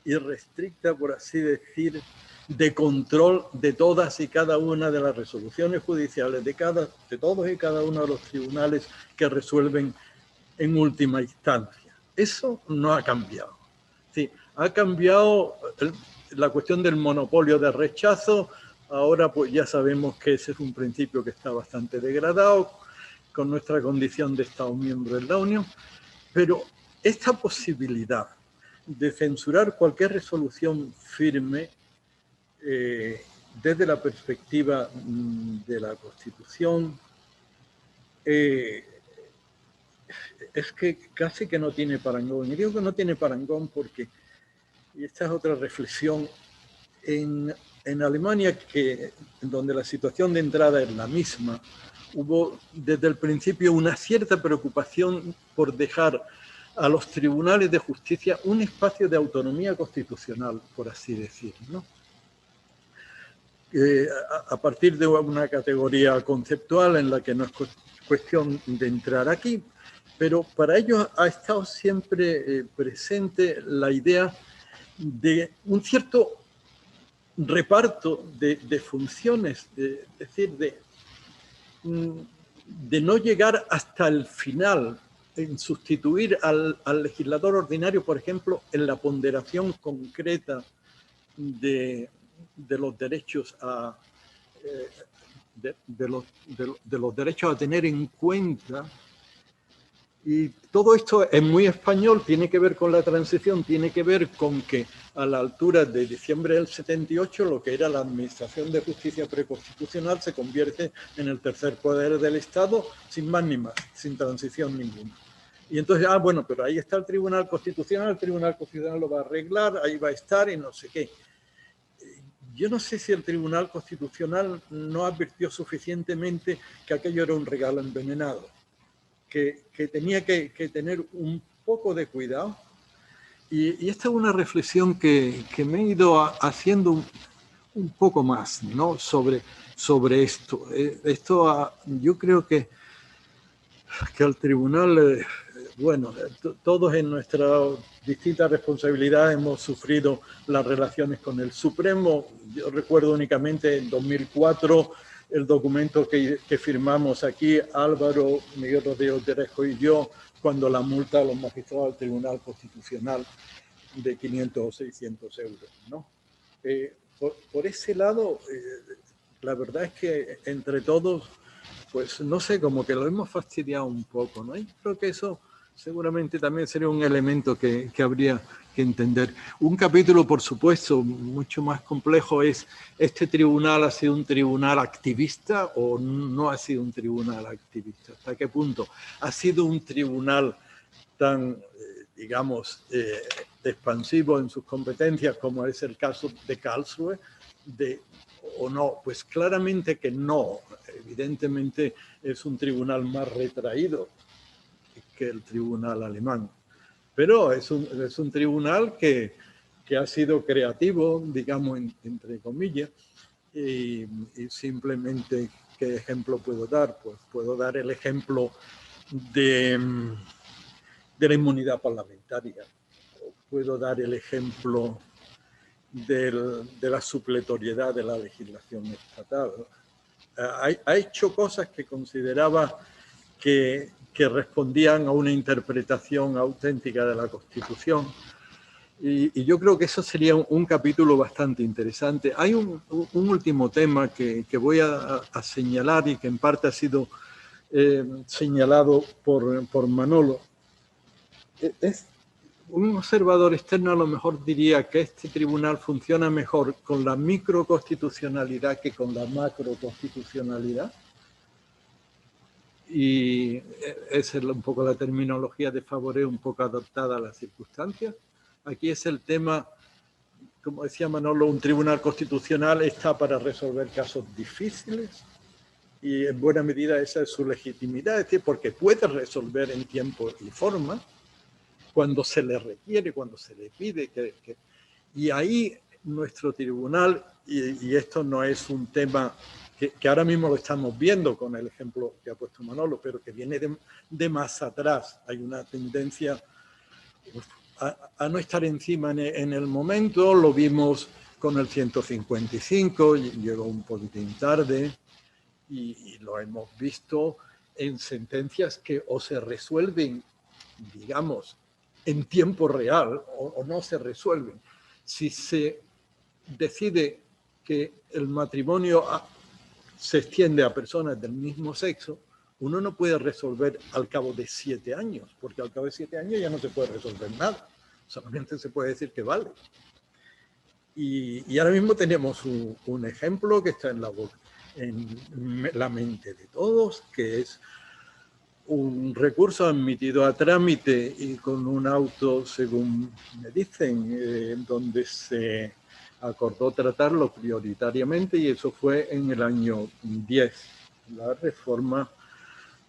irrestricta, por así decir, de control de todas y cada una de las resoluciones judiciales, de todos y cada uno de los tribunales que resuelven en última instancia. Eso no ha cambiado. Sí, ha cambiado la cuestión del monopolio de rechazo. Ahora pues ya sabemos que ese es un principio que está bastante degradado con nuestra condición de Estado miembro de la Unión, pero esta posibilidad de censurar cualquier resolución firme desde la perspectiva de la Constitución es que casi que no tiene parangón. Y digo que no tiene parangón porque, y esta es otra reflexión, en Alemania, donde la situación de entrada es la misma, hubo desde el principio una cierta preocupación por dejar a los tribunales de justicia un espacio de autonomía constitucional, por así decir, ¿no? A partir de una categoría conceptual en la que no es cuestión de entrar aquí, pero para ello ha estado siempre presente la idea de un cierto reparto de funciones, es decir, de no llegar hasta el final en sustituir al legislador ordinario, por ejemplo, en la ponderación concreta de los derechos de los derechos a tener en cuenta. Y todo esto es muy español, tiene que ver con la transición, tiene que ver con que a la altura de diciembre del 78 lo que era la Administración de Justicia Preconstitucional se convierte en el tercer poder del Estado, sin más ni más, sin transición ninguna. Y entonces, bueno, pero ahí está el Tribunal Constitucional lo va a arreglar, ahí va a estar y no sé qué. Yo no sé si el Tribunal Constitucional no advirtió suficientemente que aquello era un regalo envenenado, que tenía que tener un poco de cuidado. Y esta es una reflexión que me he ido haciendo un poco más, ¿no? sobre esto. Yo creo que al tribunal, bueno, todos en nuestras distintas responsabilidades hemos sufrido las relaciones con el Supremo. Yo recuerdo únicamente en 2004 el documento que firmamos aquí, Álvaro, Miguel Rodríguez Teresco y yo, cuando la multa a los magistrados del Tribunal Constitucional de 500 o 600 euros, ¿no? Por ese lado, la verdad es que entre todos, pues no sé, como que lo hemos fastidiado un poco, ¿no? Y creo que eso seguramente también sería un elemento que habría que entender. Un capítulo, por supuesto, mucho más complejo es: ¿este tribunal ha sido un tribunal activista o no ha sido un tribunal activista? ¿Hasta qué punto ha sido un tribunal tan, digamos, expansivo en sus competencias como es el caso de Karlsruhe, o no? Pues claramente que no. Evidentemente es un tribunal más retraído que el tribunal alemán, pero es un tribunal que ha sido creativo, digamos, entre comillas, y simplemente, ¿qué ejemplo puedo dar? Pues puedo dar el ejemplo de la inmunidad parlamentaria, puedo dar el ejemplo de la supletoriedad de la legislación estatal. Ha hecho cosas que consideraba que respondían a una interpretación auténtica de la Constitución. Y yo creo que eso sería un capítulo bastante interesante. Hay un último tema que voy a señalar y que en parte ha sido señalado por Manolo. Un observador externo a lo mejor diría que este tribunal funciona mejor con la microconstitucionalidad que con la macroconstitucionalidad. Y esa es un poco la terminología de Favoré, un poco adaptada a las circunstancias. Aquí es el tema, como decía Manolo, un tribunal constitucional está para resolver casos difíciles y en buena medida esa es su legitimidad, es decir, porque puede resolver en tiempo y forma cuando se le requiere, cuando se le pide. Y ahí nuestro tribunal, y esto no es un tema que ahora mismo lo estamos viendo con el ejemplo que ha puesto Manolo, pero que viene de más atrás. Hay una tendencia a no estar encima en el momento. Lo vimos con el 155, llegó un poquitín tarde, y lo hemos visto en sentencias que o se resuelven, digamos, en tiempo real o no se resuelven. Si se decide que el matrimonio se extiende a personas del mismo sexo, uno no puede resolver al cabo de 7 años, porque al cabo de 7 años ya no se puede resolver nada, solamente se puede decir que vale. Y ahora mismo tenemos un ejemplo que está en la mente de todos, que es un recurso admitido a trámite y con un auto, según me dicen, donde se acordó tratarlo prioritariamente, y eso fue en el año 10, la reforma,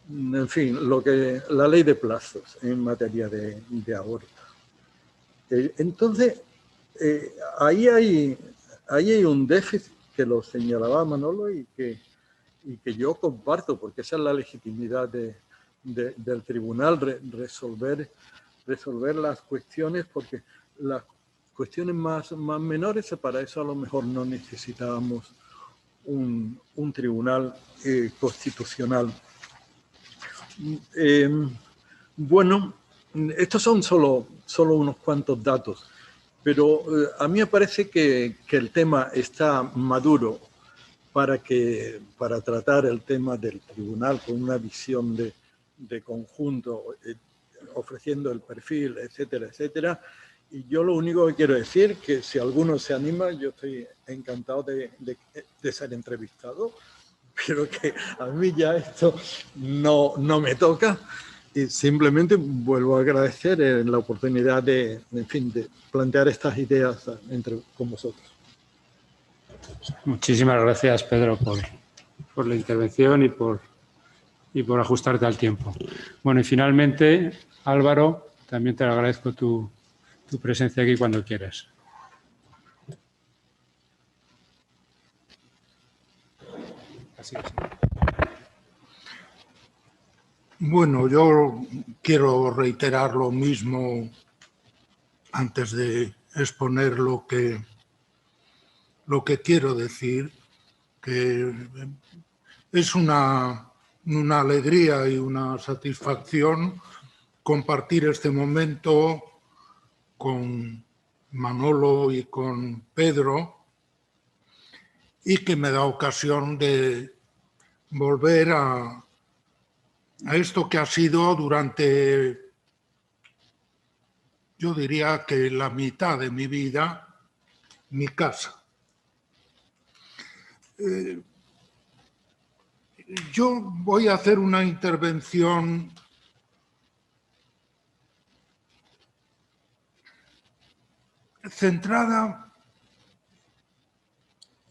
en fin, la ley de plazos en materia de aborto. Entonces, ahí hay un déficit que lo señalaba Manolo y que yo comparto, porque esa es la legitimidad del tribunal, resolver las cuestiones, porque las cuestiones más menores, para eso a lo mejor no necesitábamos un tribunal constitucional. Bueno, estos son solo unos cuantos datos, pero a mí me parece que el tema está maduro para tratar el tema del tribunal con una visión de conjunto, ofreciendo el perfil, etcétera, etcétera. Y yo lo único que quiero decir que si alguno se anima, yo estoy encantado de ser entrevistado, pero que a mí ya esto no me toca. Y simplemente vuelvo a agradecer la oportunidad de plantear estas ideas con vosotros. Muchísimas gracias, Pedro, por la intervención y por ajustarte al tiempo. Bueno, y finalmente, Álvaro, también te agradezco tu presencia aquí cuando quieras. Así es. Bueno, yo quiero reiterar lo mismo antes de exponer lo que quiero decir, que es una alegría y una satisfacción compartir este momento con Manolo y con Pedro, y que me da ocasión de volver a esto que ha sido durante, yo diría que la mitad de mi vida, mi casa. Yo voy a hacer una intervención centrada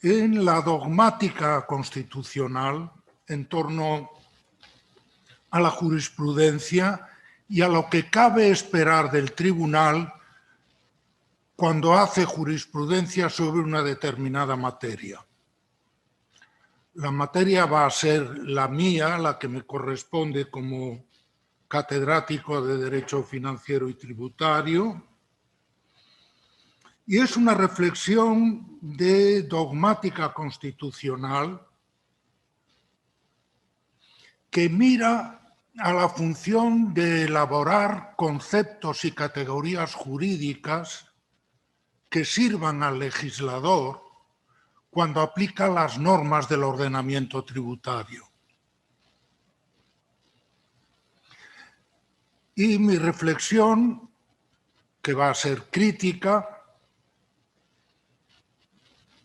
en la dogmática constitucional en torno a la jurisprudencia y a lo que cabe esperar del tribunal cuando hace jurisprudencia sobre una determinada materia. La materia va a ser la mía, la que me corresponde como catedrático de Derecho Financiero y Tributario, y es una reflexión de dogmática constitucional que mira a la función de elaborar conceptos y categorías jurídicas que sirvan al legislador cuando aplica las normas del ordenamiento tributario. Y mi reflexión, que va a ser crítica,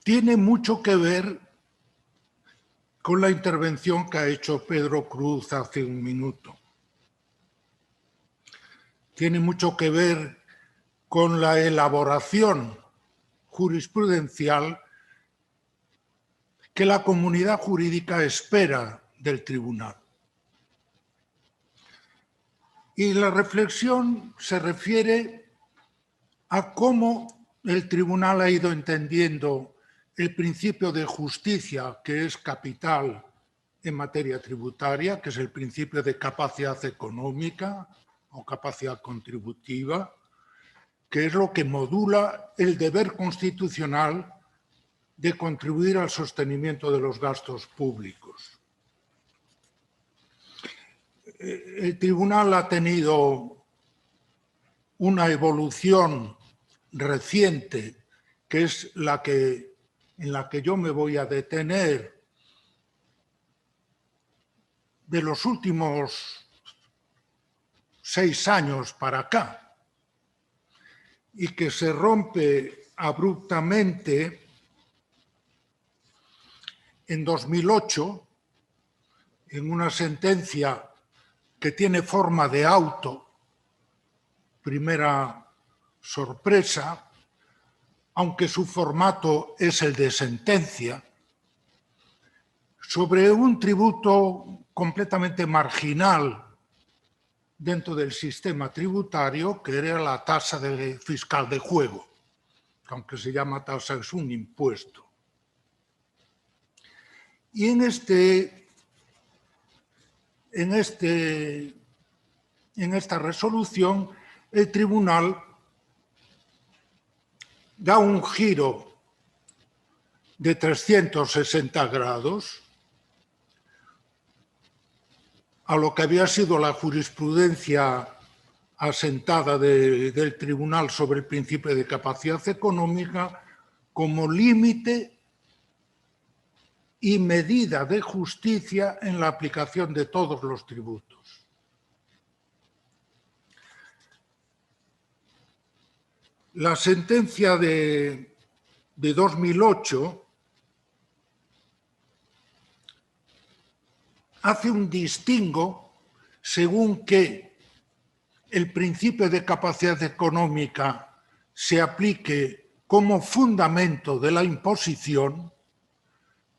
tiene mucho que ver con la intervención que ha hecho Pedro Cruz hace un minuto. Tiene mucho que ver con la elaboración jurisprudencial que la comunidad jurídica espera del tribunal. Y la reflexión se refiere a cómo el tribunal ha ido entendiendo el principio de justicia, que es capital en materia tributaria, que es el principio de capacidad económica o capacidad contributiva, que es lo que modula el deber constitucional de contribuir al sostenimiento de los gastos públicos. El tribunal ha tenido una evolución reciente, que es en la que yo me voy a detener, de los últimos 6 años para acá, y que se rompe abruptamente en 2008, en una sentencia que tiene forma de auto, primera sorpresa, aunque su formato es el de sentencia, sobre un tributo completamente marginal dentro del sistema tributario, que era la tasa fiscal de juego, que aunque se llama tasa es un impuesto. Y en esta resolución el tribunal da un giro de 360 grados a lo que había sido la jurisprudencia asentada del tribunal sobre el principio de capacidad económica como límite y medida de justicia en la aplicación de todos los tributos. La sentencia de 2008 hace un distingo según que el principio de capacidad económica se aplique como fundamento de la imposición,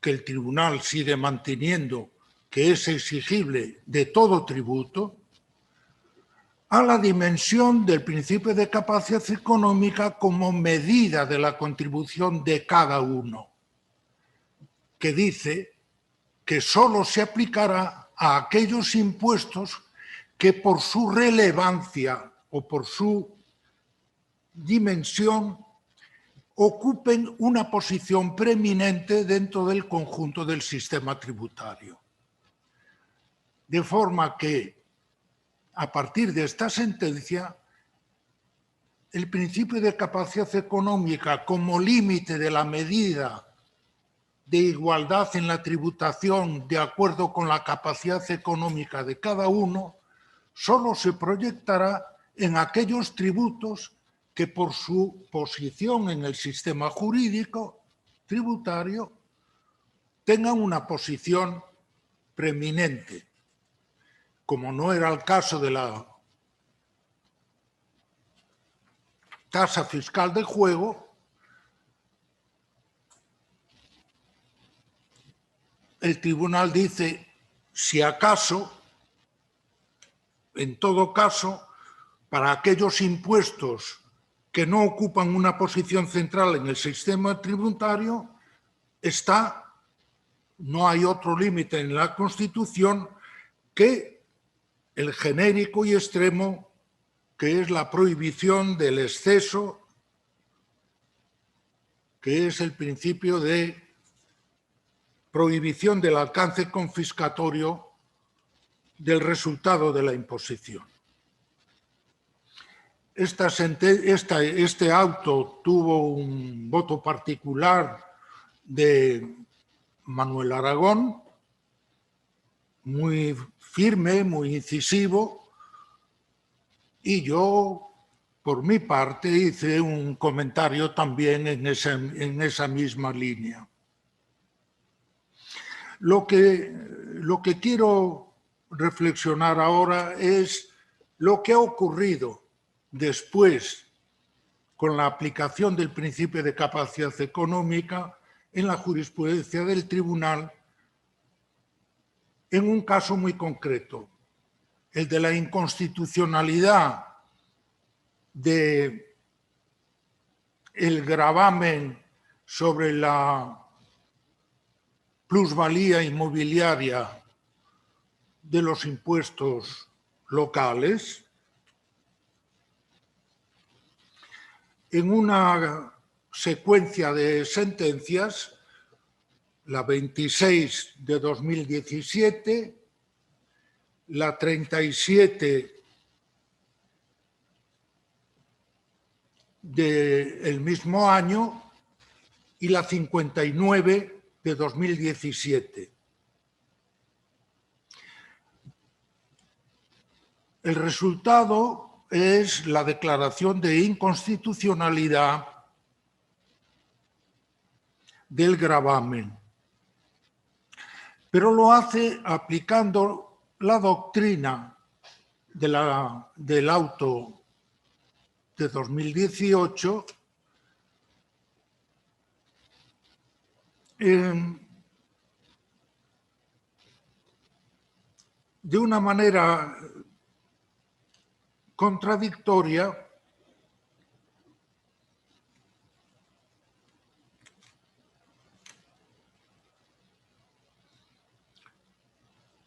que el tribunal sigue manteniendo que es exigible de todo tributo, a la dimensión del principio de capacidad económica como medida de la contribución de cada uno, que dice que solo se aplicará a aquellos impuestos que por su relevancia o por su dimensión ocupen una posición preeminente dentro del conjunto del sistema tributario. De forma que, a partir de esta sentencia, el principio de capacidad económica como límite de la medida de igualdad en la tributación de acuerdo con la capacidad económica de cada uno, solo se proyectará en aquellos tributos que por su posición en el sistema jurídico tributario tengan una posición preeminente, como no era el caso de la tasa fiscal de juego. El tribunal dice, si acaso, en todo caso, para aquellos impuestos que no ocupan una posición central en el sistema tributario, no hay otro límite en la Constitución que el genérico y extremo, que es la prohibición del exceso, que es el principio de prohibición del alcance confiscatorio del resultado de la imposición. Este auto tuvo un voto particular de Manuel Aragón, muy firme, muy incisivo, y yo, por mi parte, hice un comentario también en esa misma línea. Lo que quiero reflexionar ahora es lo que ha ocurrido después con la aplicación del principio de capacidad económica en la jurisprudencia del tribunal en un caso muy concreto, el de la inconstitucionalidad del gravamen sobre la plusvalía inmobiliaria de los impuestos locales, en una secuencia de sentencias, la 26 de 2017, la 37 del mismo año y la 59 de 2017. El resultado es la declaración de inconstitucionalidad del gravamen, pero lo hace aplicando la doctrina del auto de 2018 de una manera contradictoria,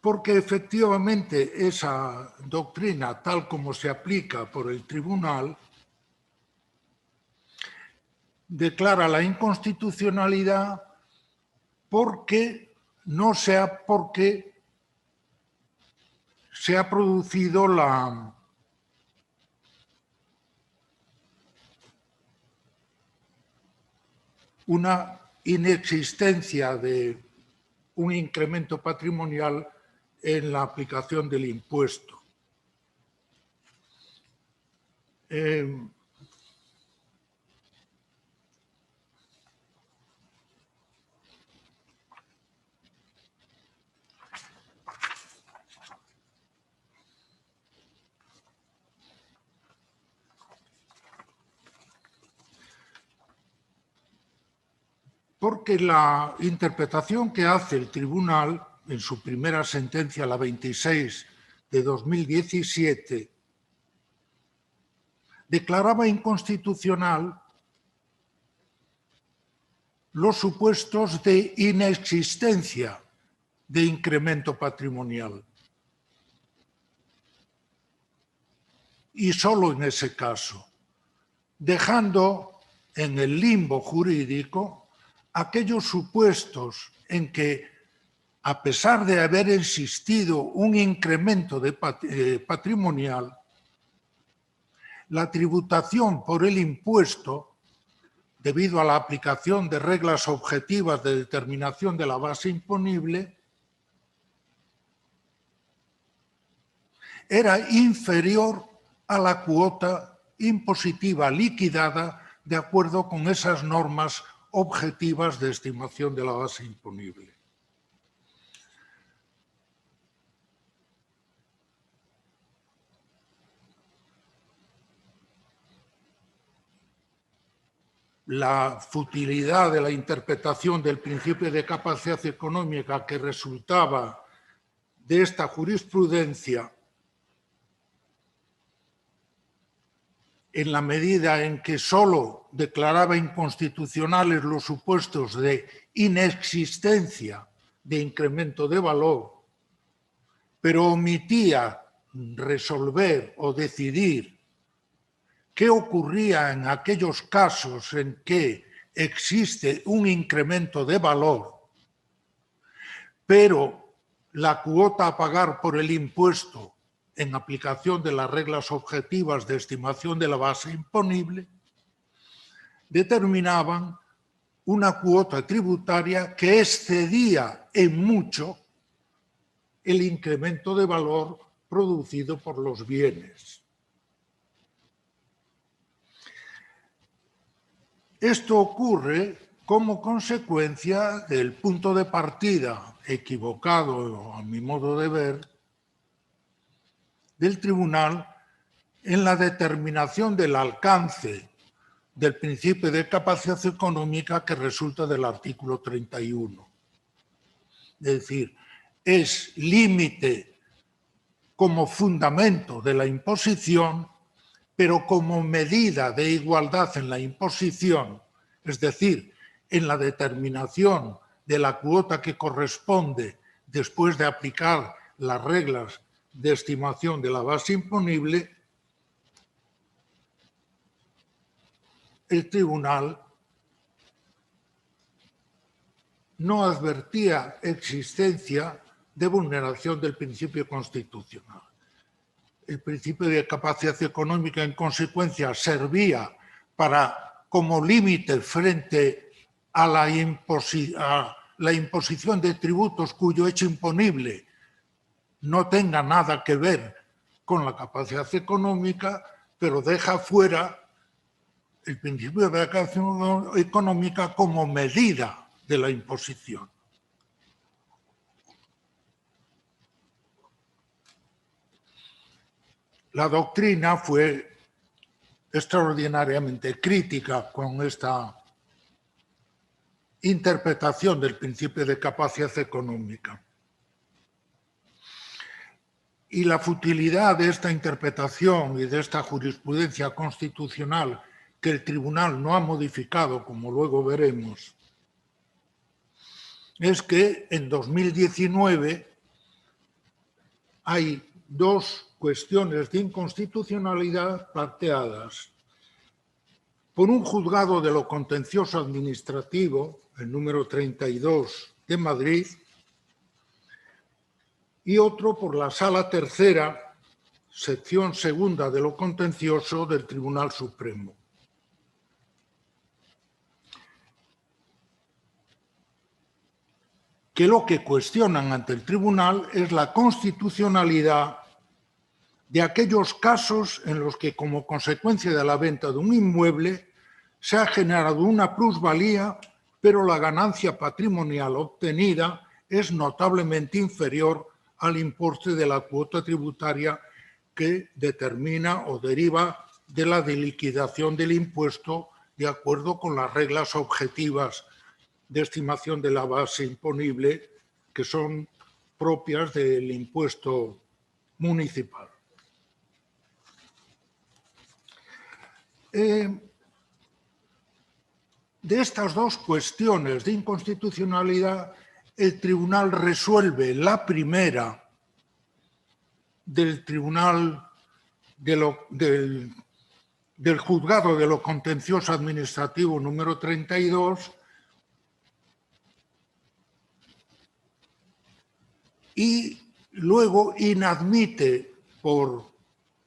porque efectivamente esa doctrina, tal como se aplica por el tribunal, declara la inconstitucionalidad porque se ha producido una inexistencia de un incremento patrimonial en la aplicación del impuesto. Porque la interpretación que hace el tribunal en su primera sentencia, la 26 de 2017, declaraba inconstitucional los supuestos de inexistencia de incremento patrimonial. Y solo en ese caso, dejando en el limbo jurídico aquellos supuestos en que, a pesar de haber existido un incremento patrimonial, la tributación por el impuesto, debido a la aplicación de reglas objetivas de determinación de la base imponible, era inferior a la cuota impositiva liquidada de acuerdo con esas normas objetivas de estimación de la base imponible. La futilidad de la interpretación del principio de capacidad económica que resultaba de esta jurisprudencia, en la medida en que solo declaraba inconstitucionales los supuestos de inexistencia de incremento de valor, pero omitía resolver o decidir qué ocurría en aquellos casos en que existe un incremento de valor, pero la cuota a pagar por el impuesto en aplicación de las reglas objetivas de estimación de la base imponible, determinaban una cuota tributaria que excedía en mucho el incremento de valor producido por los bienes. Esto ocurre como consecuencia del punto de partida equivocado, a mi modo de ver, del tribunal en la determinación del alcance del principio de capacidad económica que resulta del artículo 31. Es decir, es límite como fundamento de la imposición, pero como medida de igualdad en la imposición, es decir, en la determinación de la cuota que corresponde después de aplicar las reglas de estimación de la base imponible, el tribunal no advertía existencia de vulneración del principio constitucional. El principio de capacidad económica, en consecuencia, servía como límite frente a la imposición de tributos cuyo hecho imponible no tenga nada que ver con la capacidad económica, pero deja fuera el principio de la capacidad económica como medida de la imposición. La doctrina fue extraordinariamente crítica con esta interpretación del principio de capacidad económica. Y la futilidad de esta interpretación y de esta jurisprudencia constitucional que el tribunal no ha modificado, como luego veremos, es que en 2019 hay dos cuestiones de inconstitucionalidad planteadas por un juzgado de lo contencioso administrativo, el número 32 de Madrid, y otro por la Sala Tercera, sección segunda de lo contencioso del Tribunal Supremo. Que lo que cuestionan ante el tribunal es la constitucionalidad de aquellos casos en los que, como consecuencia de la venta de un inmueble, se ha generado una plusvalía, pero la ganancia patrimonial obtenida es notablemente inferior al importe de la cuota tributaria que determina o deriva de la liquidación del impuesto de acuerdo con las reglas objetivas de estimación de la base imponible que son propias del impuesto municipal. De estas dos cuestiones de inconstitucionalidad, el tribunal resuelve la primera del tribunal del juzgado de lo contencioso administrativo número 32 y luego inadmite por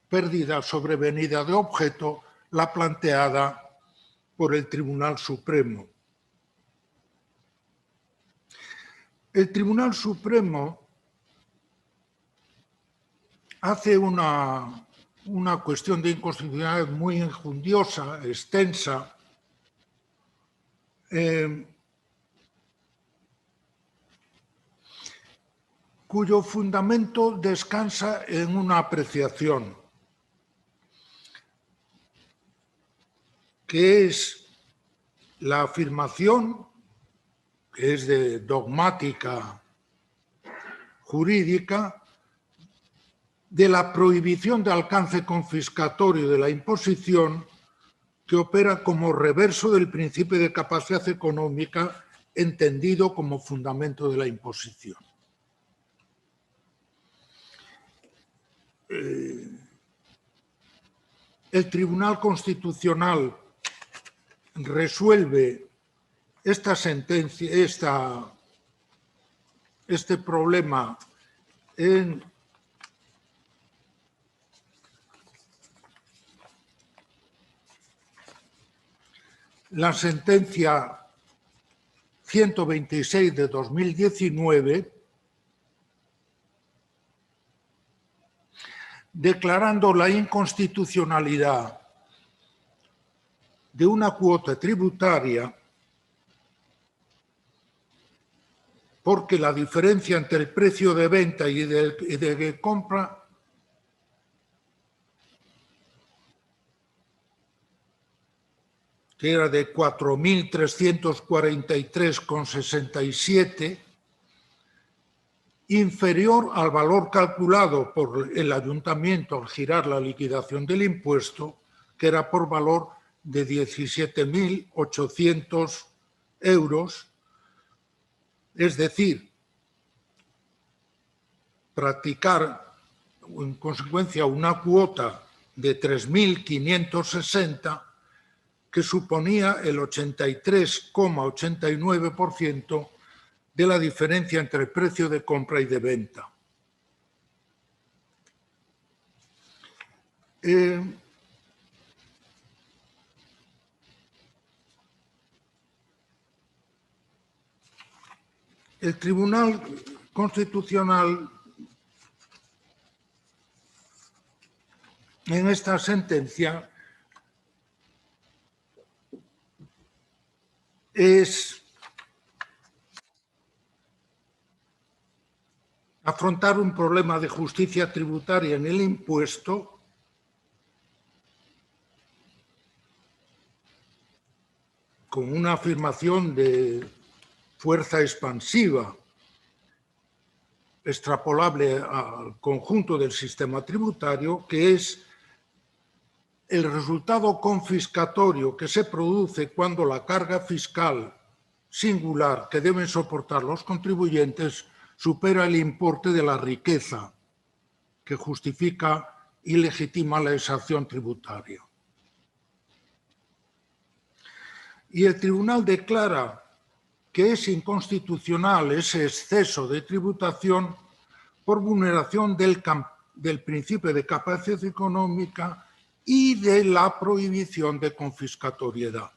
pérdida sobrevenida de objeto la planteada por el Tribunal Supremo. El Tribunal Supremo hace una cuestión de inconstitucionalidad muy enjundiosa, extensa, cuyo fundamento descansa en una apreciación, que es la afirmación, que es de dogmática jurídica, de la prohibición de alcance confiscatorio de la imposición que opera como reverso del principio de capacidad económica entendido como fundamento de la imposición. El Tribunal Constitucional resuelve esta sentencia, este problema en la sentencia 126 de 2019, declarando la inconstitucionalidad de una cuota tributaria porque la diferencia entre el precio de venta y de compra que era de 4.343,67, inferior al valor calculado por el ayuntamiento al girar la liquidación del impuesto, que era por valor de 17.800 euros, es decir, practicar en consecuencia una cuota de 3.560 que suponía el 83,89% de la diferencia entre el precio de compra y de venta. El Tribunal Constitucional en esta sentencia es afrontar un problema de justicia tributaria en el impuesto con una afirmación de fuerza expansiva extrapolable al conjunto del sistema tributario, que es el resultado confiscatorio que se produce cuando la carga fiscal singular que deben soportar los contribuyentes supera el importe de la riqueza que justifica y legitima la exacción tributaria. Y el tribunal declara que es inconstitucional ese exceso de tributación por vulneración del principio de capacidad económica y de la prohibición de confiscatoriedad.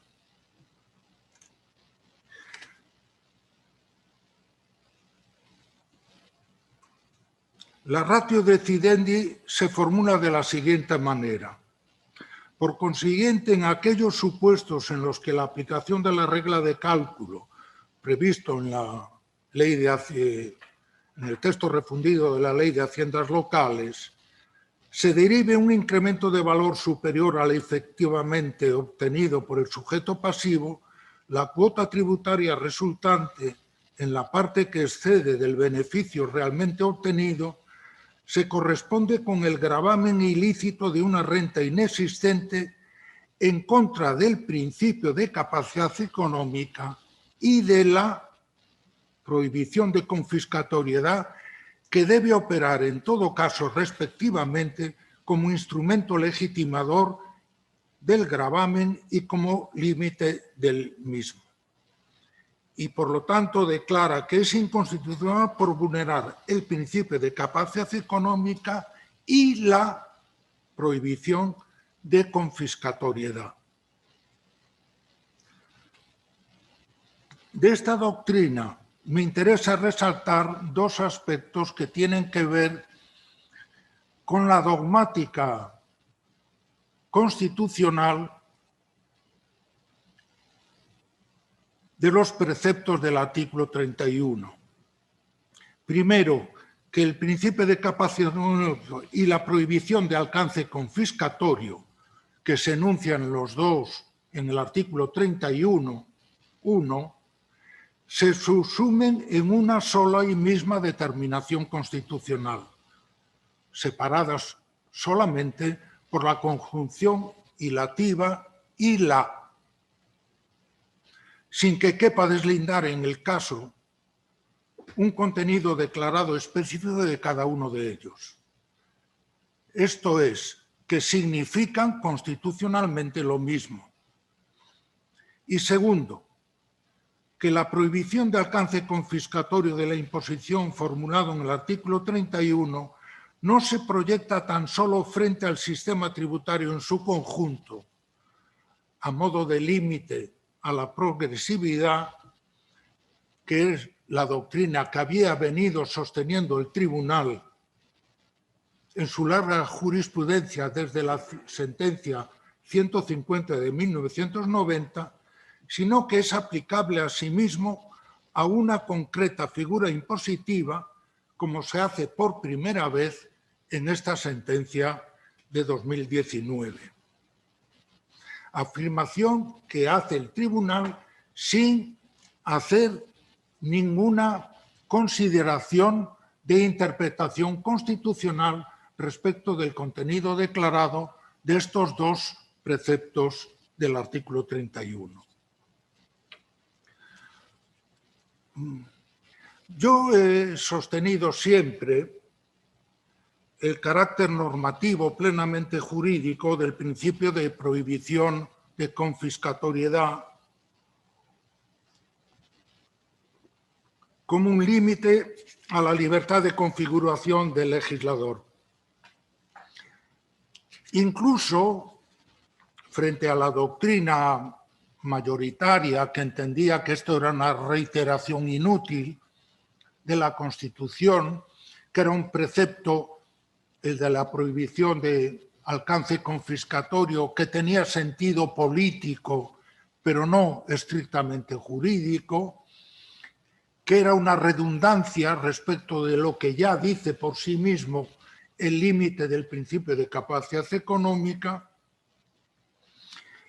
La ratio decidendi se formula de la siguiente manera. Por consiguiente, en aquellos supuestos en los que la aplicación de la regla de cálculo previsto en la ley en el texto refundido de la Ley de Haciendas Locales, se derive un incremento de valor superior al efectivamente obtenido por el sujeto pasivo, la cuota tributaria resultante en la parte que excede del beneficio realmente obtenido se corresponde con el gravamen ilícito de una renta inexistente en contra del principio de capacidad económica y de la prohibición de confiscatoriedad, que debe operar en todo caso respectivamente como instrumento legitimador del gravamen y como límite del mismo. Y por lo tanto declara que es inconstitucional por vulnerar el principio de capacidad económica y la prohibición de confiscatoriedad. De esta doctrina me interesa resaltar dos aspectos que tienen que ver con la dogmática constitucional de los preceptos del artículo 31. Primero, que el principio de capacidad y la prohibición de alcance confiscatorio que se enuncian los dos en el artículo 31.1 se subsumen en una sola y misma determinación constitucional, separadas solamente por la conjunción ilativa y la, sin que quepa deslindar en el caso un contenido declarado específico de cada uno de ellos. Esto es, que significan constitucionalmente lo mismo. Y segundo, que la prohibición de alcance confiscatorio de la imposición formulado en el artículo 31 no se proyecta tan solo frente al sistema tributario en su conjunto, a modo de límite a la progresividad, que es la doctrina que había venido sosteniendo el tribunal en su larga jurisprudencia desde la sentencia 150 de 1990, sino que es aplicable asimismo a una concreta figura impositiva, como se hace por primera vez en esta sentencia de 2019. Afirmación que hace el tribunal sin hacer ninguna consideración de interpretación constitucional respecto del contenido declarado de estos dos preceptos del artículo 31. Yo he sostenido siempre el carácter normativo plenamente jurídico del principio de prohibición de confiscatoriedad como un límite a la libertad de configuración del legislador. Incluso frente a la doctrina mayoritaria que entendía que esto era una reiteración inútil de la Constitución, que era un precepto, el de la prohibición de alcance confiscatorio, que tenía sentido político, pero no estrictamente jurídico, que era una redundancia respecto de lo que ya dice por sí mismo el límite del principio de capacidad económica,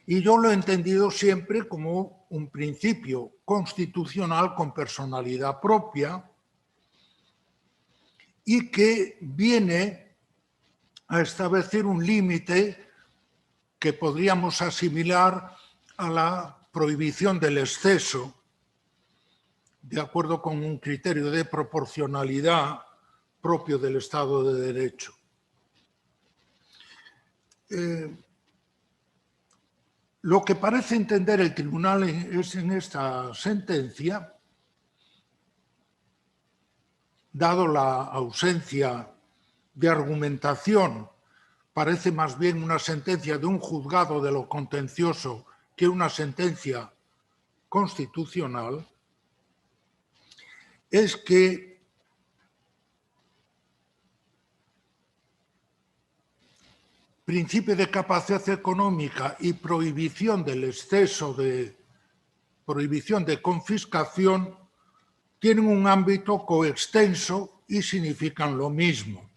y yo lo he entendido siempre como un principio constitucional con personalidad propia y que viene a establecer un límite que podríamos asimilar a la prohibición del exceso, de acuerdo con un criterio de proporcionalidad propio del Estado de Derecho. Lo que parece entender el tribunal es en esta sentencia, dado la ausencia de argumentación, parece más bien una sentencia de un juzgado de lo contencioso que una sentencia constitucional, es que principio de capacidad económica y prohibición del exceso de prohibición de confiscación tienen un ámbito coextenso y significan lo mismo.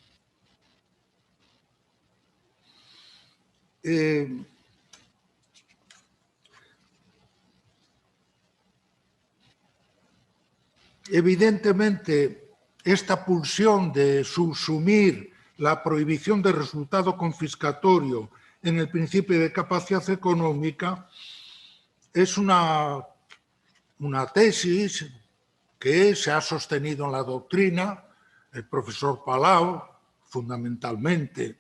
Evidentemente, esta pulsión de subsumir la prohibición de resultado confiscatorio en el principio de capacidad económica es una tesis que se ha sostenido en la doctrina, el profesor Palau, fundamentalmente.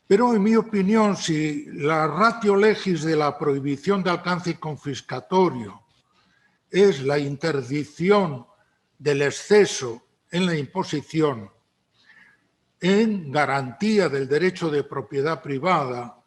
Pero, en mi opinión, si la ratio legis de la prohibición de alcance confiscatorio es la interdicción del exceso en la imposición en garantía del derecho de propiedad privada,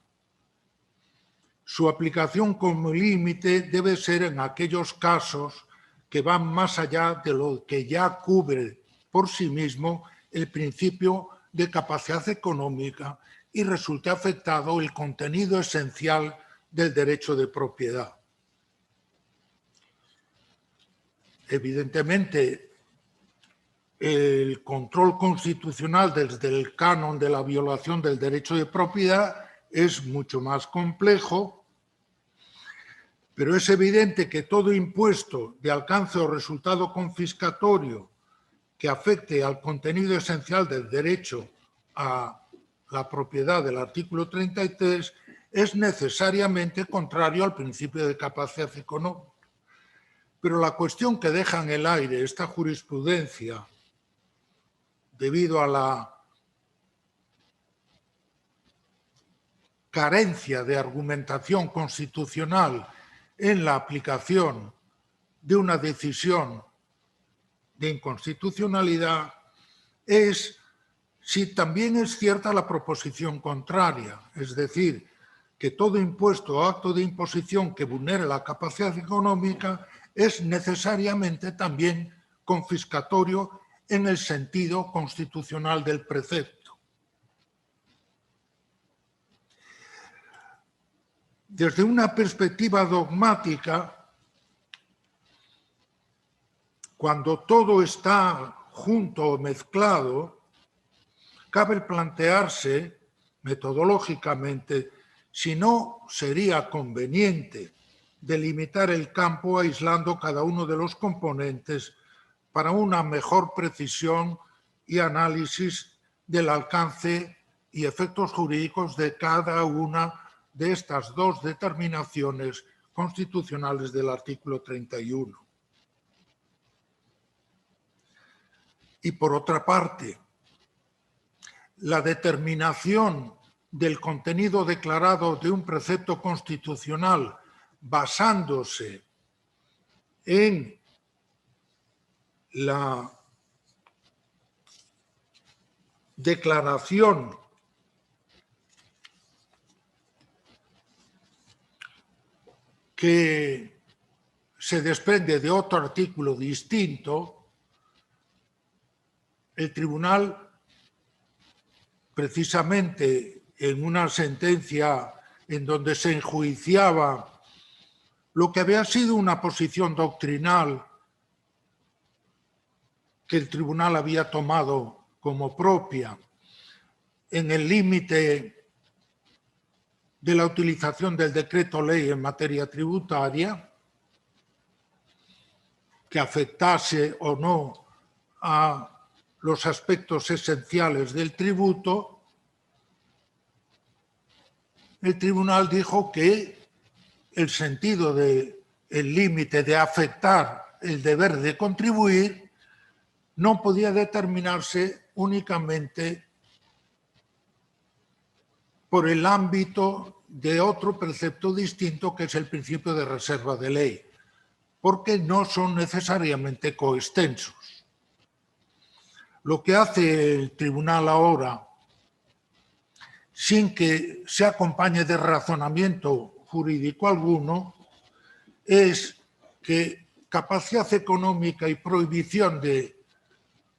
su aplicación como límite debe ser en aquellos casos que van más allá de lo que ya cubre por sí mismo el principio de capacidad económica y resulte afectado el contenido esencial del derecho de propiedad. Evidentemente, el control constitucional desde el canon de la violación del derecho de propiedad es mucho más complejo, pero es evidente que todo impuesto de alcance o resultado confiscatorio que afecte al contenido esencial del derecho a la propiedad del artículo 33 es necesariamente contrario al principio de capacidad económica. Pero la cuestión que deja en el aire esta jurisprudencia, debido a la carencia de argumentación constitucional en la aplicación de una decisión de inconstitucionalidad, es si también es cierta la proposición contraria, es decir, que todo impuesto o acto de imposición que vulnere la capacidad económica es necesariamente también confiscatorio en el sentido constitucional del precepto. Desde una perspectiva dogmática, cuando todo está junto o mezclado, cabe plantearse metodológicamente si no sería conveniente delimitar el campo aislando cada uno de los componentes para una mejor precisión y análisis del alcance y efectos jurídicos de cada una de estas dos determinaciones constitucionales del artículo 31. Y por otra parte, la determinación del contenido declarado de un precepto constitucional basándose en la declaración que se desprende de otro artículo distinto, el tribunal, precisamente en una sentencia en donde se enjuiciaba lo que había sido una posición doctrinal que el tribunal había tomado como propia en el límite de la utilización del decreto ley en materia tributaria, que afectase o no a los aspectos esenciales del tributo, el tribunal dijo que el sentido del límite de afectar el deber de contribuir no podía determinarse únicamente por el ámbito de otro precepto distinto, que es el principio de reserva de ley, porque no son necesariamente coextensos. Lo que hace el tribunal ahora, sin que se acompañe de razonamiento jurídico alguno, es que capacidad económica y prohibición de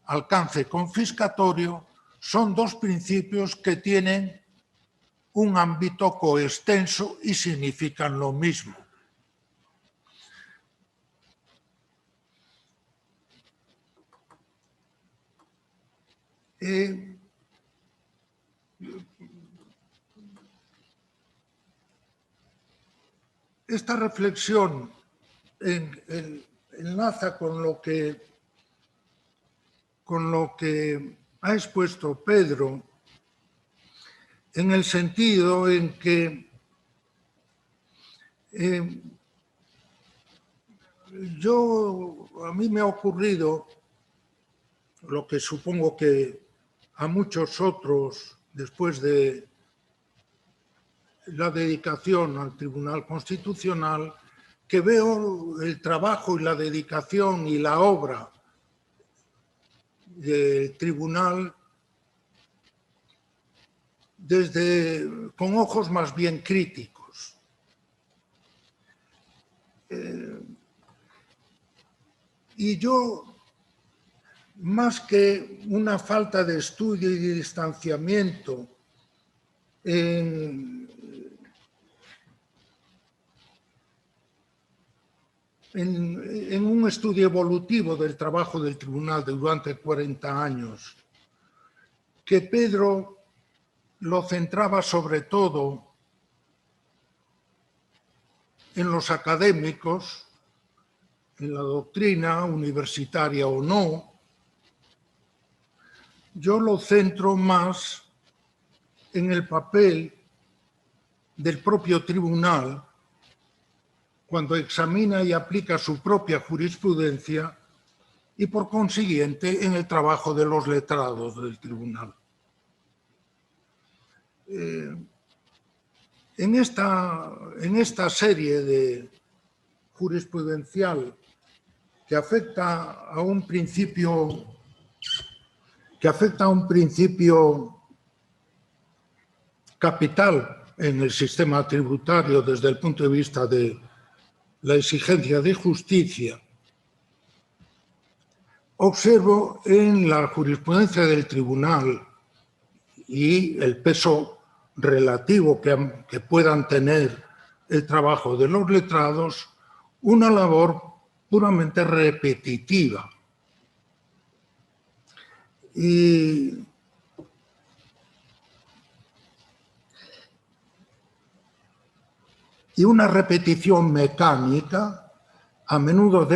alcance confiscatorio son dos principios que tienen un ámbito coextenso y significan lo mismo. Esta reflexión enlaza con lo que ha expuesto Pedro, en el sentido en que a mí me ha ocurrido lo que supongo que a muchos otros, después de la dedicación al Tribunal Constitucional, que veo el trabajo y la dedicación y la obra del Tribunal con ojos más bien críticos. Y yo, más que una falta de estudio y de distanciamiento en un estudio evolutivo del trabajo del Tribunal durante 40 años, que Pedro lo centraba sobre todo en los académicos, en la doctrina, universitaria o no. Yo lo centro más en el papel del propio tribunal cuando examina y aplica su propia jurisprudencia y, por consiguiente, en el trabajo de los letrados del tribunal. En esta serie de jurisprudencial que afecta a un principio capital en el sistema tributario desde el punto de vista de la exigencia de justicia, observo en la jurisprudencia del tribunal y el peso relativo que puedan tener el trabajo de los letrados, una labor puramente repetitiva. Y una repetición mecánica, a menudo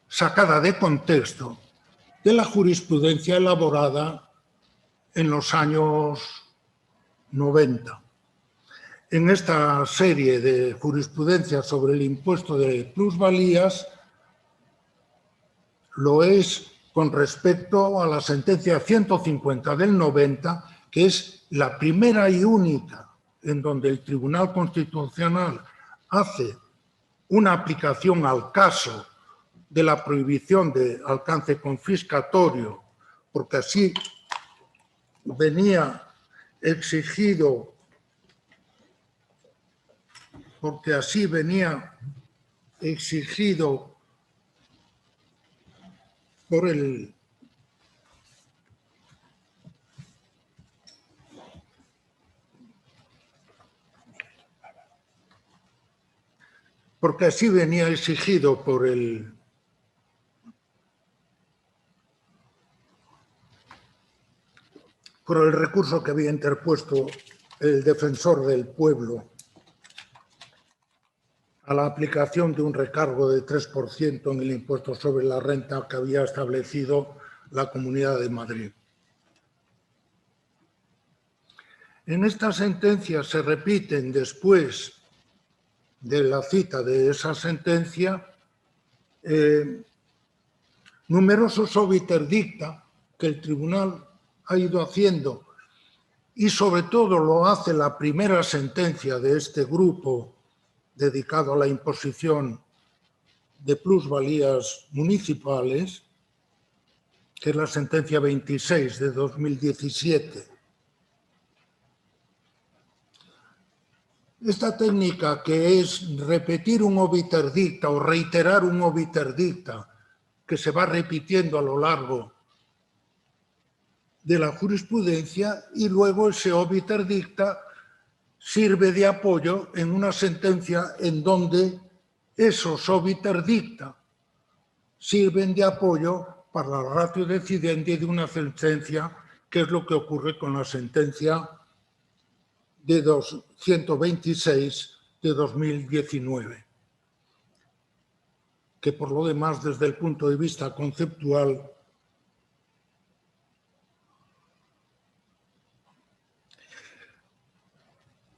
sacada de contexto, de la jurisprudencia elaborada en los años 90. En esta serie de jurisprudencia sobre el impuesto de plusvalías, lo es con respecto a la sentencia 150 del 90, que es la primera y única en donde el Tribunal Constitucional hace una aplicación al caso de la prohibición de alcance confiscatorio, porque así venía exigido por el recurso que había interpuesto el defensor del pueblo a la aplicación de un recargo de 3% en el impuesto sobre la renta que había establecido la Comunidad de Madrid. En esta sentencia se repiten, después de la cita de esa sentencia, numerosos obiter dicta que el tribunal ha ido haciendo, y sobre todo lo hace la primera sentencia de este grupo dedicado a la imposición de plusvalías municipales, que es la sentencia 26 de 2017. Esta técnica, que es repetir un obiter dicta o reiterar un obiter dicta que se va repitiendo a lo largo de la jurisprudencia, y luego ese obiter dicta sirve de apoyo en una sentencia en donde esos obiter dicta sirven de apoyo para la ratio decidendi de una sentencia, que es lo que ocurre con la sentencia de 126 de 2019. que por lo demás, desde el punto de vista conceptual,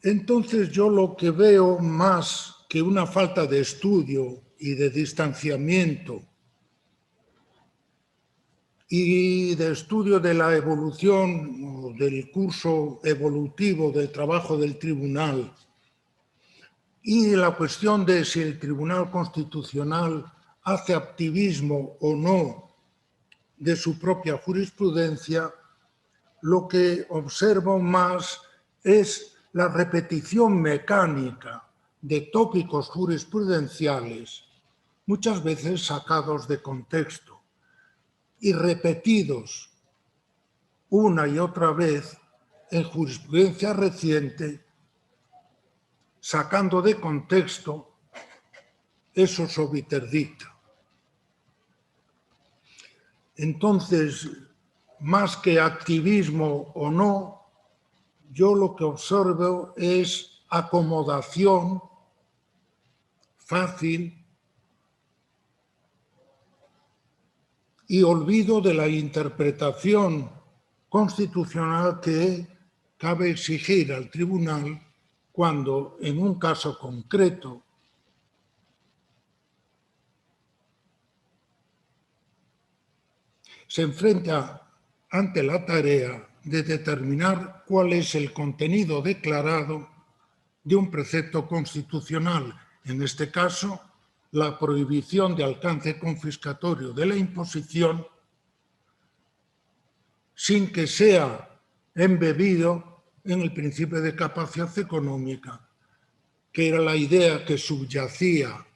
entonces yo lo que veo más que una falta de estudio y de distanciamiento y de estudio de la evolución o del curso evolutivo del trabajo del tribunal y la cuestión de si el Tribunal Constitucional hace activismo o no de su propia jurisprudencia, lo que observo más es la repetición mecánica de tópicos jurisprudenciales, muchas veces sacados de contexto y repetidos una y otra vez en jurisprudencia reciente, sacando de contexto esos obiter dicta. Entonces, más que activismo o no, yo lo que observo es acomodación fácil y olvido de la interpretación constitucional que cabe exigir al tribunal cuando en un caso concreto se enfrenta ante la tarea de determinar cuál es el contenido declarado de un precepto constitucional, en este caso, la prohibición de alcance confiscatorio de la imposición, sin que sea embebido en el principio de capacidad económica, que era la idea que subyacía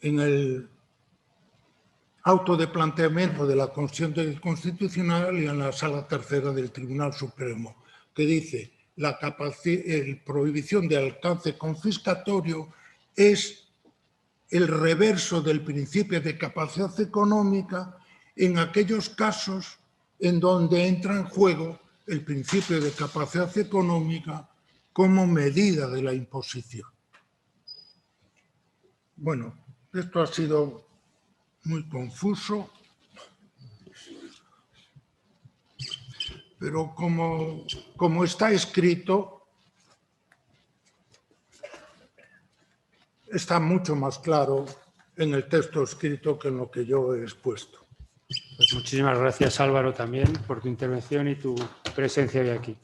en el auto de planteamiento de la Constitución Constitucional y en la Sala Tercera del Tribunal Supremo, que dice la prohibición de alcance confiscatorio es el reverso del principio de capacidad económica en aquellos casos en donde entra en juego el principio de capacidad económica como medida de la imposición. Bueno, esto ha sido muy confuso, pero como está escrito, está mucho más claro en el texto escrito que en lo que yo he expuesto. Pues muchísimas gracias, Álvaro, también por tu intervención y tu presencia hoy aquí.